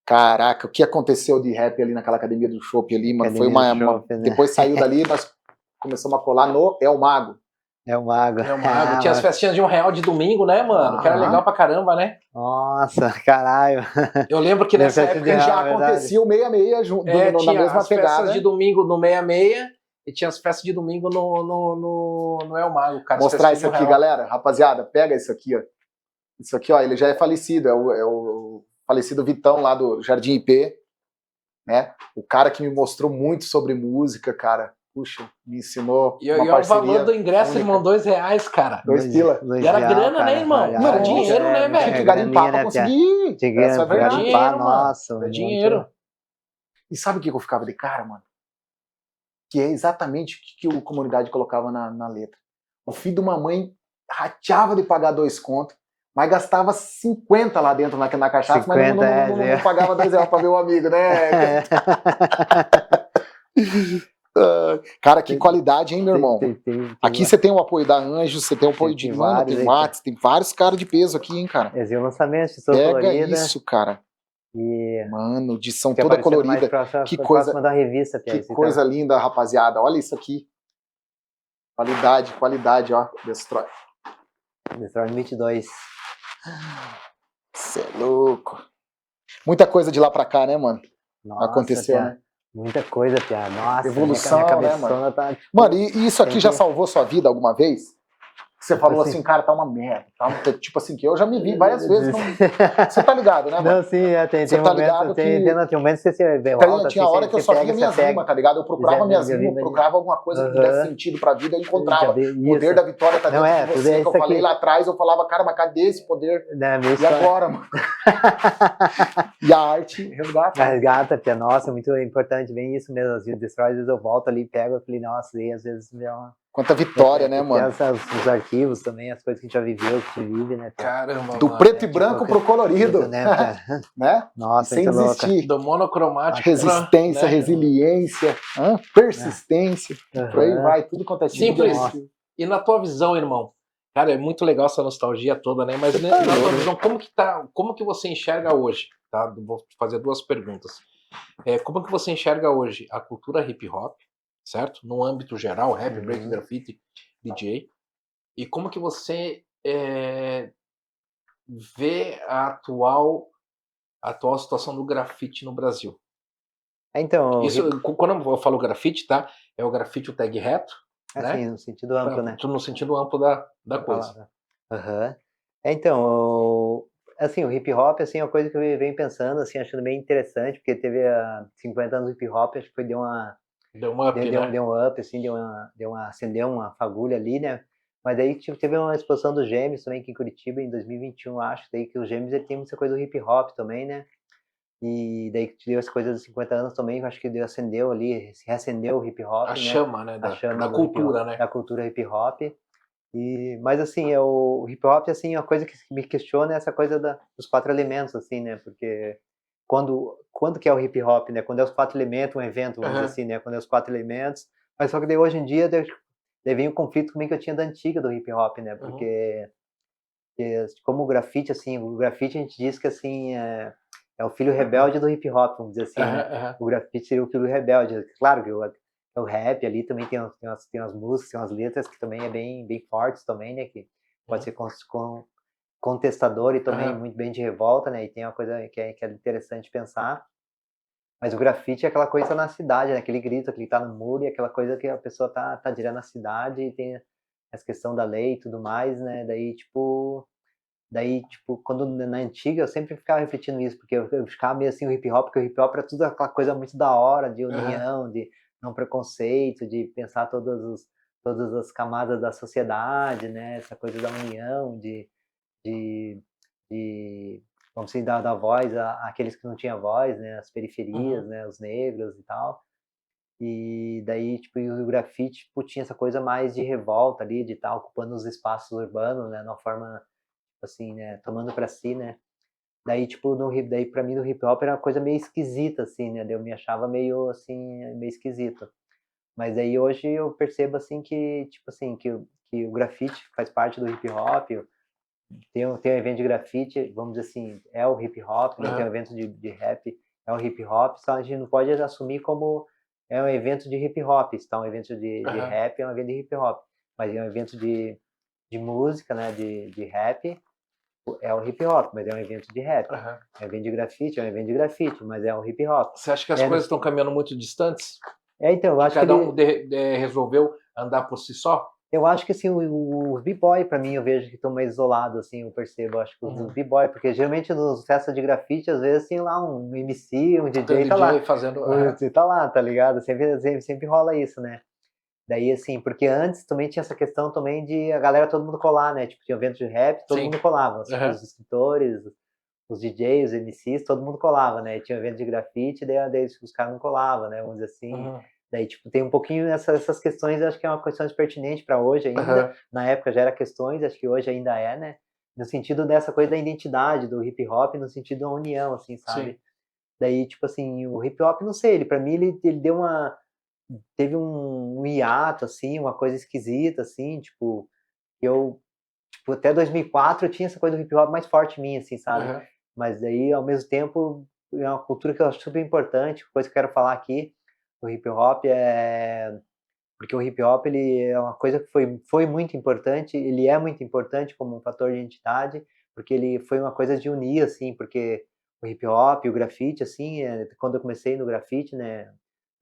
Caraca, o que aconteceu de rap ali naquela Academia do Chopp ali, mano? Foi Academia uma, do Chopp, né? Depois saiu dali, nós começamos a colar no El Mago. É o Mago. É o Mago. Ah, Tinha as festinhas de R$1 de domingo, né, mano? Que era Ah. legal pra caramba, né? Nossa, caralho. Eu lembro que nessa Festa de época E real, já verdade. acontecia o 66 junto, É, na tinha mesma as pegada. festas de domingo no 66 e tinha as festas de domingo no El Mago, cara. As Mostrar festas isso de aqui, R$1. galera. Rapaziada, pega isso aqui, ó. Isso aqui, ó, ele já é falecido. É o falecido Vitão lá do Jardim IP, né? O cara que me mostrou muito sobre música, cara. puxa, me ensinou E uma o parceria valor do ingresso, única. irmão, R$2, cara. 2 pila. E era grana, né, irmão? cara, Era dinheiro, né, velho? Tinha que garimpar pra conseguir. Essa é a verdade. Dinheiro, mano. nossa. É dinheiro. E sabe o que eu ficava de cara, mano? Que é exatamente o que o comunidade colocava na letra. O filho de uma mãe rateava de pagar 2 contos, mas gastava 50 lá dentro na cachaça, 50, mas não pagava R$2 pra ver o amigo, né? Cara, que qualidade, hein, meu irmão? Aqui você tem o apoio da Anjo, você tem o apoio de Mano, tem Matos, tem vários caras de peso aqui, hein, cara. Esse é o lançamento, Pega isso, cara. E mano, edição toda colorida. Que coisa, da revista, que coisa linda, rapaziada. Olha isso aqui. Qualidade, ó. Destrói. Destrói 22. Cê é louco. Muita coisa de lá pra cá, né, mano? Nossa, aconteceu, Pia. né? Muita coisa, Pia. Nossa, Evolução, minha né, cabeçona tá... Tipo, mano, e isso aqui já salvou sua vida alguma vez? Você falou assim, cara, tá uma merda. Tá tipo assim, que eu já me vi várias vezes. Você tá ligado, né, mano? Não, sim, tem Você tá ligado momentos, que... tem momentos que você vê volta, tinha hora que eu só via minhas rimas, tá ligado? Eu procurava minhas rimas, procurava alguma coisa que desse sentido pra vida, eu encontrava. O poder da vitória tá dentro de você, que eu falei lá atrás, eu falava, cara, mas cadê esse poder? E agora, mano? E a arte resgata. Resgata, Pia, nossa, muito importante, bem isso mesmo. Às vezes eu volto ali, pego aquele, nossa, e às vezes me dá uma... Quanta vitória, né, mano? Os arquivos também, as coisas que a gente já viveu, que a gente vive, né? Caramba, do preto e branco pro colorido. Isso, né? Né? Nossa, sem desistir. Do monocromático. Resistência, né? Resiliência, persistência. Por aí vai, tudo quanto é tipo. Simples. E na tua visão, irmão? Cara, é muito legal essa nostalgia toda, né? Mas na tua visão, como que você enxerga hoje? Tá? Vou fazer 2 perguntas. Como que você enxerga hoje a cultura hip hop, certo? No âmbito geral, rap, break, graffiti, DJ. E como que você vê a atual situação do grafite no Brasil? Então, Isso, quando eu falo grafite, tá? É o grafite, o tag reto, assim, né? no sentido amplo, né? No sentido amplo da coisa. Então, assim, o hip hop, assim, é uma coisa que eu venho pensando, assim, achando bem interessante, porque teve 50 anos do hip hop, acho que foi, deu um up, né? Deu um up, assim, acendeu uma fagulha ali, né? Mas daí teve uma exposição dos Gêmeos também aqui em Curitiba, em 2021, acho, daí que os Gêmeos, ele tem muita coisa do hip hop também, né? E daí que deu as coisas dos 50 anos também, eu acho que acendeu ali, se reacendeu o hip hop, A né? chama, né? Da cultura, né? Da cultura hip hop. Mas assim, o hip hop, assim, uma coisa que me questiona é essa coisa dos 4 elementos, assim, né? Porque quando que é o hip hop, né? Quando é os 4 elementos, um evento, vamos dizer assim, né? Quando é os 4 elementos. Mas só que daí hoje em dia daí vem o conflito também que eu tinha da antiga do hip hop, né? Porque como o grafite, assim, o grafite a gente diz que assim é o filho rebelde do hip hop, vamos dizer assim, né? O grafite seria o filho rebelde. Claro que o rap ali também tem umas músicas, tem umas letras que também é bem fortes também, né? Que pode ser contestador e também muito bem de revolta, né? E tem uma coisa que é interessante pensar. Mas o grafite é aquela coisa na cidade, né? Aquele grito que tá no muro e aquela coisa que a pessoa tá direto na cidade e tem essa questão da lei e tudo mais, né? Daí, tipo, quando na antiga eu sempre ficava refletindo isso, porque eu ficava meio assim o hip hop, porque o hip hop era tudo aquela coisa muito da hora, de união, de não preconceito, de pensar todas as camadas da sociedade, né? Essa coisa da união, de vamos dizer, dar voz àqueles que não tinham voz, né? As periferias, né? Os negros e tal. E daí, tipo, o grafite, tipo, tinha essa coisa mais de revolta ali, de estar ocupando os espaços urbanos, né? De uma forma, assim, né? Tomando para si, né? Daí, tipo, daí pra mim no hip hop era uma coisa meio esquisita, assim, né? Eu me achava meio, assim, meio esquisito. Mas aí hoje eu percebo, assim, que, tipo assim, que o grafite faz parte do hip hop. Tem um evento de grafite, vamos dizer assim, é o hip hop, né? Tem um evento de rap, é o hip hop, só a gente não pode assumir como é um evento de hip hop, então um evento de rap é um evento de hip hop, mas é um evento de música, né? De rap, é o hip hop, mas é um evento de rap. É um evento de grafite, é um evento de grafite, mas é um hip hop. Você acha que as coisas estão caminhando muito distantes? Então, eu acho cada um resolveu andar por si só? Eu acho que assim, os b-boy, pra mim, eu vejo que estão mais isolados, assim, eu percebo, acho que os b-boy, porque geralmente nas festas de grafite, às vezes tem lá um MC, um DJ tá lá. Fazendo... tá lá, tá ligado? Sempre rola isso, né? Daí, assim, porque antes também tinha essa questão também de a galera, todo mundo colar, né? Tipo, tinha evento de rap, todo Sim. mundo colava. Uhum. Os escritores, os DJs, os MCs, todo mundo colava, né? Tinha evento de grafite, daí os caras não colavam, né? Vamos dizer assim. Uhum. Daí, tipo, tem um pouquinho essas questões, eu acho que é uma questão pertinente para hoje ainda. Uhum. Na época já era questões, acho que hoje ainda é, né? No sentido dessa coisa da identidade, do hip hop, no sentido da união, assim, sabe? Sim. Daí, tipo assim, o hip hop, não sei, ele, pra mim, ele deu uma... Teve um hiato, assim, uma coisa esquisita, assim, tipo, eu... Tipo, até 2004 eu tinha essa coisa do hip hop mais forte em mim, assim, sabe? Uhum. Mas daí, ao mesmo tempo, é uma cultura que eu acho super importante, coisa que eu quero falar aqui, o hip hop é... Porque o hip hop, ele é uma coisa que foi muito importante, ele é muito importante como um fator de identidade, porque ele foi uma coisa de unir, assim, porque o hip hop, o grafite, assim, quando eu comecei no grafite, né,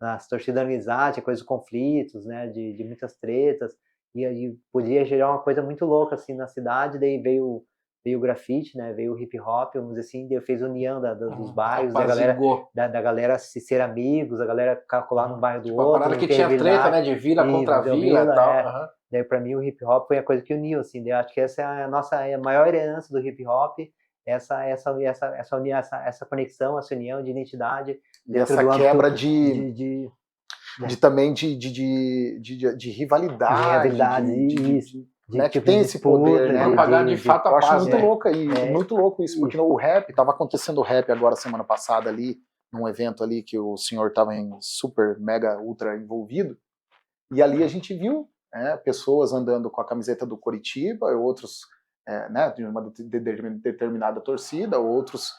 nas torcidas organizadas, tinha coisas, conflitos, né, de muitas tretas, e aí podia gerar uma coisa muito louca, assim, na cidade, daí veio o grafite, né, veio o hip hop, vamos dizer assim, daí fez união dos bairros, Apazigou. da galera se ser amigos, a galera ficar colar no bairro do Tipo, a outro, parada não que ter tinha treta, rivalidade. né? De vila contra Isso, vila e tal. é. Uhum. Daí pra mim o hip hop foi a coisa que uniu, assim, daí eu acho que essa é a nossa maior herança do hip hop, essa conexão, essa união de identidade. E essa quebra de rivalidade, isso. Né, tipo, que tem esse poder, né? Propagar de fato Eu a acho paz, muito né? louco muito louco isso, porque o rap, tava acontecendo o rap agora semana passada ali, num evento ali que o senhor tava em super, mega, ultra envolvido, e ali a gente viu, né, pessoas andando com a camiseta do Coritiba, outros, né, de uma determinada torcida, outros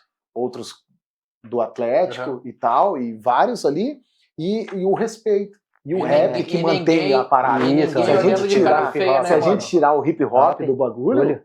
do Atlético e tal, e vários ali, e o respeito. E o rap que mantém a parada. Isso, Se a gente tirar, né, a gente tirar o hip hop do bagulho,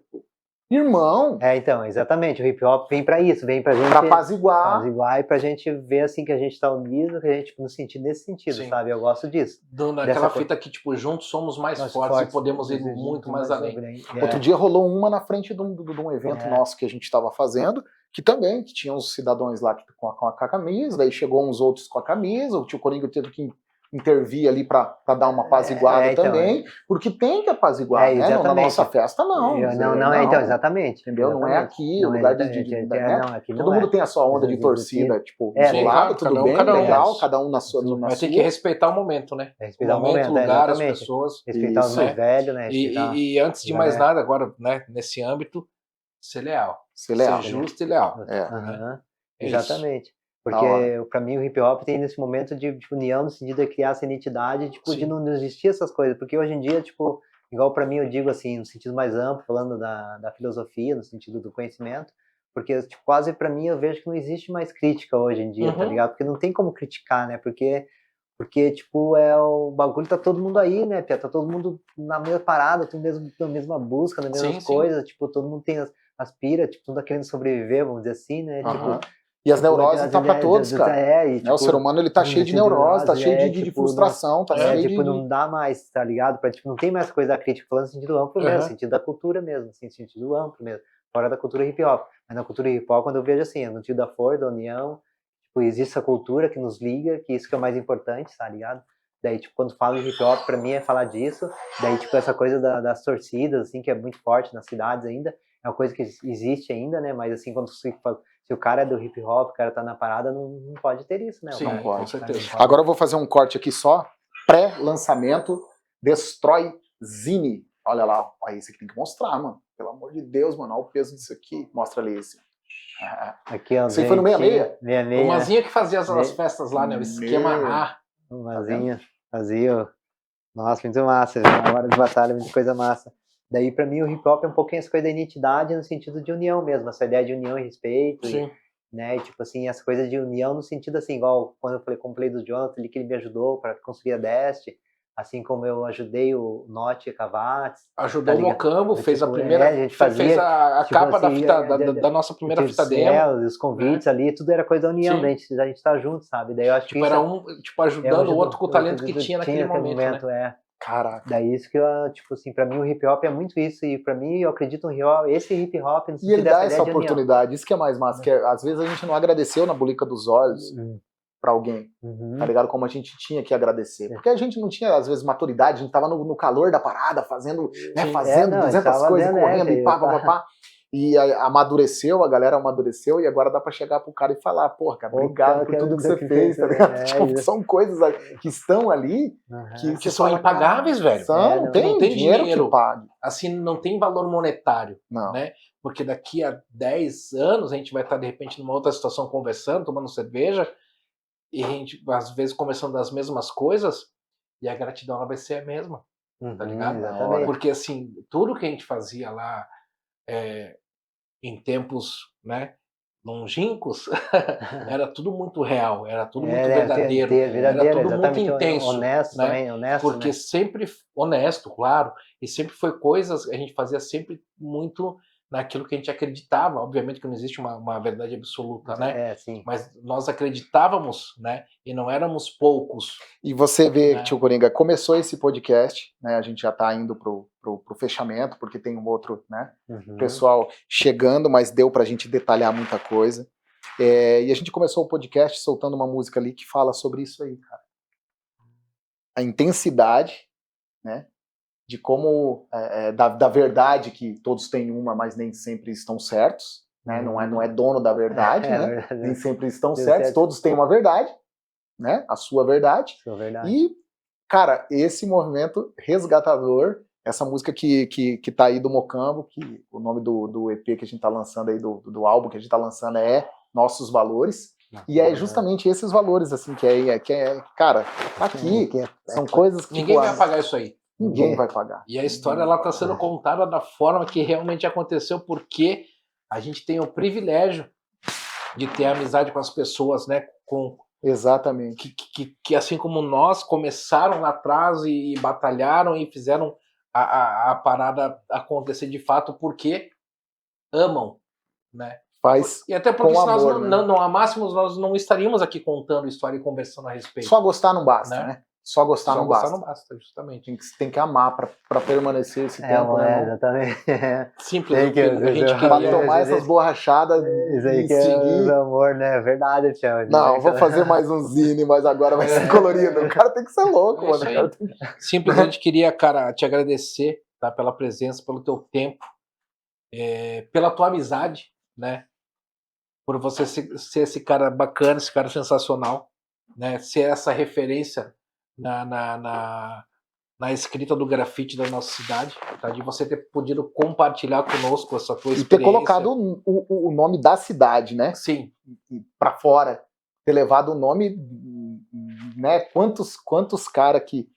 irmão. Então, exatamente, o hip hop vem pra isso, vem pra gente pra apaziguar e pra gente ver assim que a gente tá unido, que a gente no sentido nesse sentido, Sim. sabe? Eu gosto disso. Naquela fita que, tipo, juntos somos mais fortes e podemos ir muito mais além. Outro dia rolou uma na frente de um evento nosso que a gente estava fazendo, que também que tinha uns cidadãos lá com a camisa, daí chegou uns outros com a camisa, o tio Coringa teve que intervir ali para dar uma apaziguada também, porque tem que apaziguar, né? Na nossa festa, não. Então, exatamente. Entendeu? Não é aqui o lugar de todo mundo tem a sua onda de torcida, tipo, isolado, tudo bem, legal, cada um na sua. Mas tem que respeitar o momento, né? Respeitar o momento, lugar, as pessoas. Respeitar os mais velhos, né? E antes de mais nada, agora, né, nesse âmbito, ser leal. Ser justo e leal. Exatamente. Porque pra mim o hip hop tem nesse momento de união no sentido de criar essa identidade, tipo, de não existir essas coisas. Porque hoje em dia, tipo, igual pra mim eu digo assim, no sentido mais amplo, falando da filosofia, no sentido do conhecimento, porque tipo, quase pra mim eu vejo que não existe mais crítica hoje em dia, tá ligado? Porque não tem como criticar, né? Porque tipo, o bagulho tá todo mundo aí, né, Pia? Tá todo mundo na mesma parada, todo mundo na mesma busca, nas mesmas coisas, tipo, todo mundo tem as piras, tipo, todo mundo tá querendo sobreviver, vamos dizer assim, né? Tipo, e as neuroses tá pra todos, cara. Tipo, o ser humano, ele tá cheio de neurose, tá cheio de frustração, tá cheio tipo, não dá mais, tá ligado? Tipo, não tem mais coisa crítica, falando no sentido amplo mesmo, no sentido da cultura mesmo, assim, no sentido amplo mesmo, fora da cultura hip hop. Mas na cultura hip hop, quando eu vejo assim, no sentido da força, da união, tipo, existe essa cultura que nos liga, que isso que é o mais importante, tá ligado? Daí, tipo, quando falo de hip hop, pra mim é falar disso. Daí, tipo, essa coisa das torcidas, assim, que é muito forte nas cidades ainda, é uma coisa que existe ainda, né? Mas, assim, quando se o cara é do hip hop, o cara tá na parada, não pode ter isso, né? Sim, não pode. Com certeza. Agora eu vou fazer um corte aqui só. Pré-lançamento, Destroy Zine. Olha lá, ó, esse aqui tem que mostrar, mano. Pelo amor de Deus, mano, olha o peso disso aqui. Mostra ali esse. Aqui, ó. Isso aí foi no 66? 66. O Mazinha que fazia as festas lá, né? O esquema O Mazinha fazia. Nossa, muito massa. Na hora de batalha, muita coisa massa. Daí, pra mim, o hip hop é um pouquinho essa coisa da identidade no sentido de união mesmo, essa ideia de união e respeito. Sim. Né? E, tipo assim, essa coisa de união no sentido assim, igual quando eu falei com o play do Jonathan, que ele me ajudou para conseguir a Dest, assim como eu ajudei o Note Cavates. Ajudou o Mocambo, fez a primeira. A gente fazia, fez a tipo, capa assim, da nossa primeira fita demo. Os convites ali, tudo era coisa da união, a gente tá junto, sabe? Daí eu acho tipo, que era tipo, ajudando o outro com o talento que tinha naquele momento. Né? Caraca. Daí isso que eu, tipo assim, pra mim o hip hop é muito isso, e pra mim eu acredito no hip hop, esse hip hop... E ele dá essa oportunidade, isso que é mais massa, que às vezes a gente não agradeceu na bulica dos olhos, pra alguém, tá ligado? Como a gente tinha que agradecer. Porque a gente não tinha, às vezes, maturidade, a gente tava no calor da parada, fazendo, né, fazendo não, 200 tava coisas, dentro, correndo e pá. E amadureceu, a galera amadureceu, e agora dá pra chegar pro cara e falar, porra, cara, obrigado por tudo que você fez, tá ligado? Tipo, são coisas que estão ali que Que são impagáveis, velho. Não tem dinheiro que pague. Assim, não tem valor monetário, Não. né? Porque daqui a 10 anos a gente vai estar, de repente, numa outra situação conversando, tomando cerveja, e a gente, às vezes, conversando das mesmas coisas, e a gratidão ela vai ser a mesma, tá ligado? Exatamente. Porque, assim, tudo que a gente fazia lá em tempos, né, longínquos, era tudo muito real, era tudo muito verdadeiro, era tudo muito intenso, honesto, né? também, honesto, Porque né? sempre honesto, claro, e sempre foi coisas, a gente fazia sempre muito naquilo que a gente acreditava, obviamente que não existe uma verdade absoluta, né? Sim. Mas nós acreditávamos, né? E não éramos poucos. E você vê, né? Tio Coringa, começou esse podcast, né? A gente já tá indo pro fechamento, porque tem um outro, né? Pessoal chegando, mas deu pra gente detalhar muita coisa. E a gente começou o podcast soltando uma música ali que fala sobre isso aí, cara. A intensidade, né? De como, da verdade que todos têm uma, mas nem sempre estão certos, né? Não é dono da verdade, né? Verdade. Nem sempre estão certos, todos têm uma verdade, né? A sua verdade. E, cara, esse movimento resgatador, essa música que tá aí do Mocambo, que o nome do EP que a gente tá lançando aí, do álbum que a gente tá lançando é Nossos Valores. E é justamente esses valores, assim, que cara, tá aqui, são coisas que... Ninguém vai apagar isso aí. Ninguém vai pagar. E a história ela está sendo contada da forma que realmente aconteceu, porque a gente tem o privilégio de ter amizade com as pessoas, né? Exatamente. Que assim como nós começaram lá atrás e batalharam e fizeram a parada acontecer de fato porque amam, né? Faz e até porque com se nós amor, não amássemos, nós não estaríamos aqui contando história e conversando a respeito. Só gostar não basta, né? Só gostar não basta, justamente. Tem que amar para permanecer esse tempo, né? Exatamente. Simples, a gente queria... Pra tomar essas borrachadas isso aí que seguir... é amor, né? Verdade, Tiago. Não, vou fazer mais um zine, mas agora vai ser colorido. O cara tem que ser louco, mano. Cara tem... Simplesmente queria, cara, te agradecer, tá? Pela presença, pelo teu tempo, pela tua amizade, né? Por você ser esse cara bacana, esse cara sensacional, né? Ser essa referência na escrita do grafite da nossa cidade, tá? De você ter podido compartilhar conosco essa tua experiência. E ter colocado o nome da cidade, né? Sim. Pra fora. Ter levado o nome, né? Quantos caras que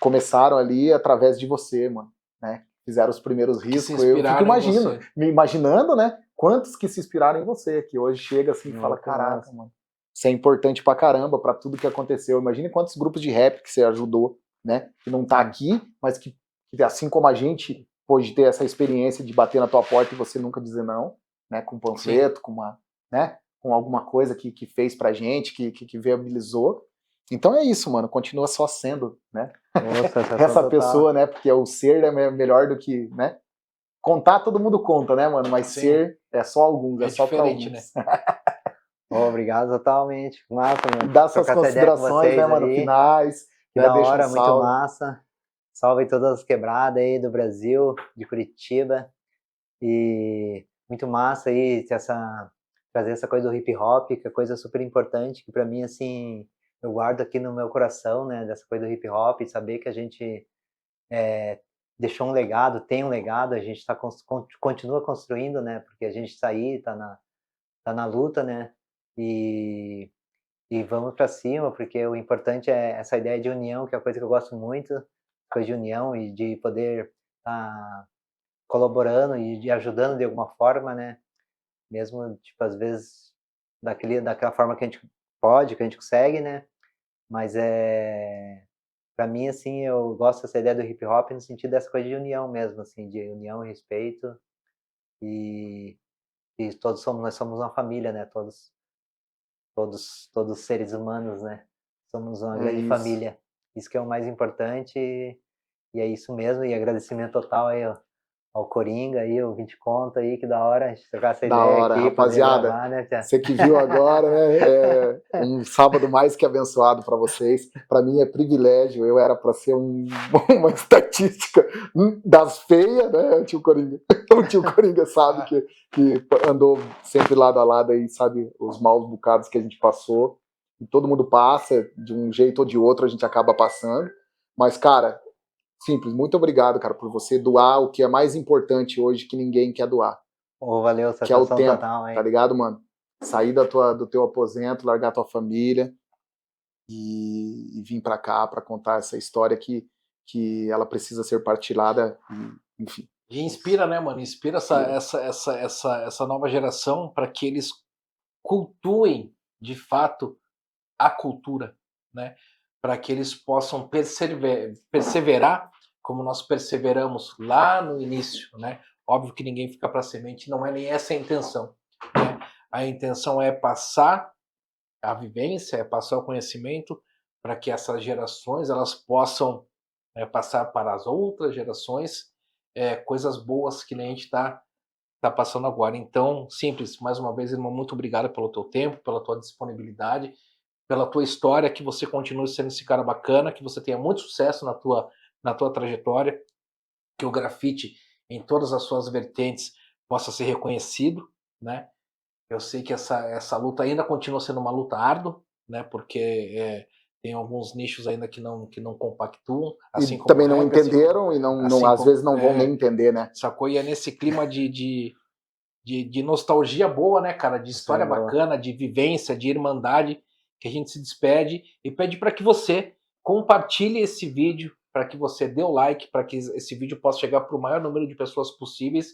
começaram ali através de você, mano, né? Fizeram os primeiros riscos. Eu fico me imaginando, né? Quantos que se inspiraram em você, que hoje chega assim e fala, caraca, mano. Isso é importante pra caramba, pra tudo que aconteceu. Imagine quantos grupos de rap que você ajudou, né? Que não tá aqui, mas que assim como a gente pôde ter essa experiência de bater na tua porta e você nunca dizer não, né? Com um panfleto, com alguma coisa que fez pra gente, que viabilizou. Então é isso, mano. Continua só sendo, né? Nossa, essa pessoa, né? Porque o ser é melhor do que, né? Contar todo mundo conta, né, mano? Mas ser é só alguns, é só pra alguns. Né? Obrigado totalmente. Massa, mano. Dá suas considerações, né, mano, finais. Que da hora, muito massa. Salve todas as quebradas aí do Brasil, de Curitiba. E muito massa aí trazer essa coisa do hip hop, que é coisa super importante, que pra mim, assim, eu guardo aqui no meu coração, né, dessa coisa do hip hop, e saber que a gente deixou um legado, tem um legado, a gente continua construindo, né, porque a gente tá aí, tá na luta, né, e vamos para cima, porque o importante é essa ideia de união, que é uma coisa que eu gosto muito, coisa de união e de poder estar colaborando e de ajudando de alguma forma, né? Mesmo, tipo, às vezes, daquela forma que a gente pode, que a gente consegue, né? Mas para mim, assim, eu gosto dessa ideia do hip hop no sentido dessa coisa de união mesmo, assim, de união e respeito. E nós somos uma família, né? Todos seres humanos, né? Somos uma grande família. Isso que é o mais importante e é isso mesmo. E agradecimento total aí ao Coringa aí, o 20 Conto aí, que da hora a gente trocar essa Da ideia hora, aqui, poder rapaziada. gravar, né, Pia? Você que viu agora, né? É um sábado mais que abençoado para vocês. Para mim é privilégio. Eu era para ser uma estatística das feias, né? O tio Coringa sabe que andou sempre lado a lado aí, sabe os maus bocados que a gente passou. E todo mundo passa, de um jeito ou de outro a gente acaba passando. Mas, cara, simples, muito obrigado, cara, por você doar o que é mais importante hoje que ninguém quer doar. Ô, valeu, Que é o satisfação tempo, total, hein? tá ligado, mano? Sair do teu aposento, largar tua família e vir pra cá pra contar essa história que ela precisa ser partilhada, enfim. E inspira, né, mano? Inspira essa nova geração para que eles cultuem, de fato, a cultura, né? Para que eles possam perseverar como nós perseveramos lá no início, né? Óbvio que ninguém fica para semente, não é nem essa a intenção, né? A intenção é passar a vivência, é passar o conhecimento para que essas gerações elas possam passar para as outras gerações coisas boas que nem a gente está passando agora. Então, simples, mais uma vez, irmão, muito obrigado pelo teu tempo, pela tua disponibilidade, pela tua história, que você continue sendo esse cara bacana, que você tenha muito sucesso na tua trajetória, que o grafite, em todas as suas vertentes, possa ser reconhecido, né? Eu sei que essa luta ainda continua sendo uma luta árdua, né? Porque tem alguns nichos ainda que não compactuam. Assim E como também não rap, entenderam assim, e às vezes não vão nem entender, né? Sacou? E é nesse clima de nostalgia boa, né, cara? De história bacana, de vivência, de irmandade, que a gente se despede e pede para que você compartilhe esse vídeo, para que você dê o like, para que esse vídeo possa chegar para o maior número de pessoas possíveis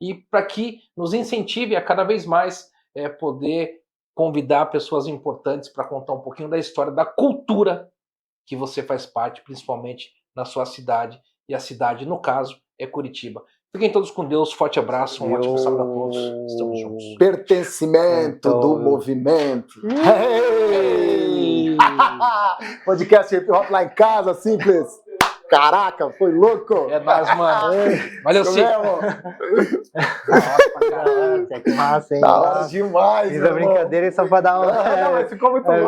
e para que nos incentive a cada vez mais poder convidar pessoas importantes para contar um pouquinho da história, da cultura que você faz parte, principalmente na sua cidade. E a cidade, no caso, é Curitiba. Fiquem todos com Deus, forte abraço, um ótimo sábado a todos. Estamos juntos. Pertencimento do movimento. Hey! Podcast Hip Hop lá em casa, simples. Caraca, foi louco. É nóis, mano. Valeu, sim. Que massa, hein? Da hora demais, Fiz a brincadeira e só pra dar uma... Não, mas ficou muito louco.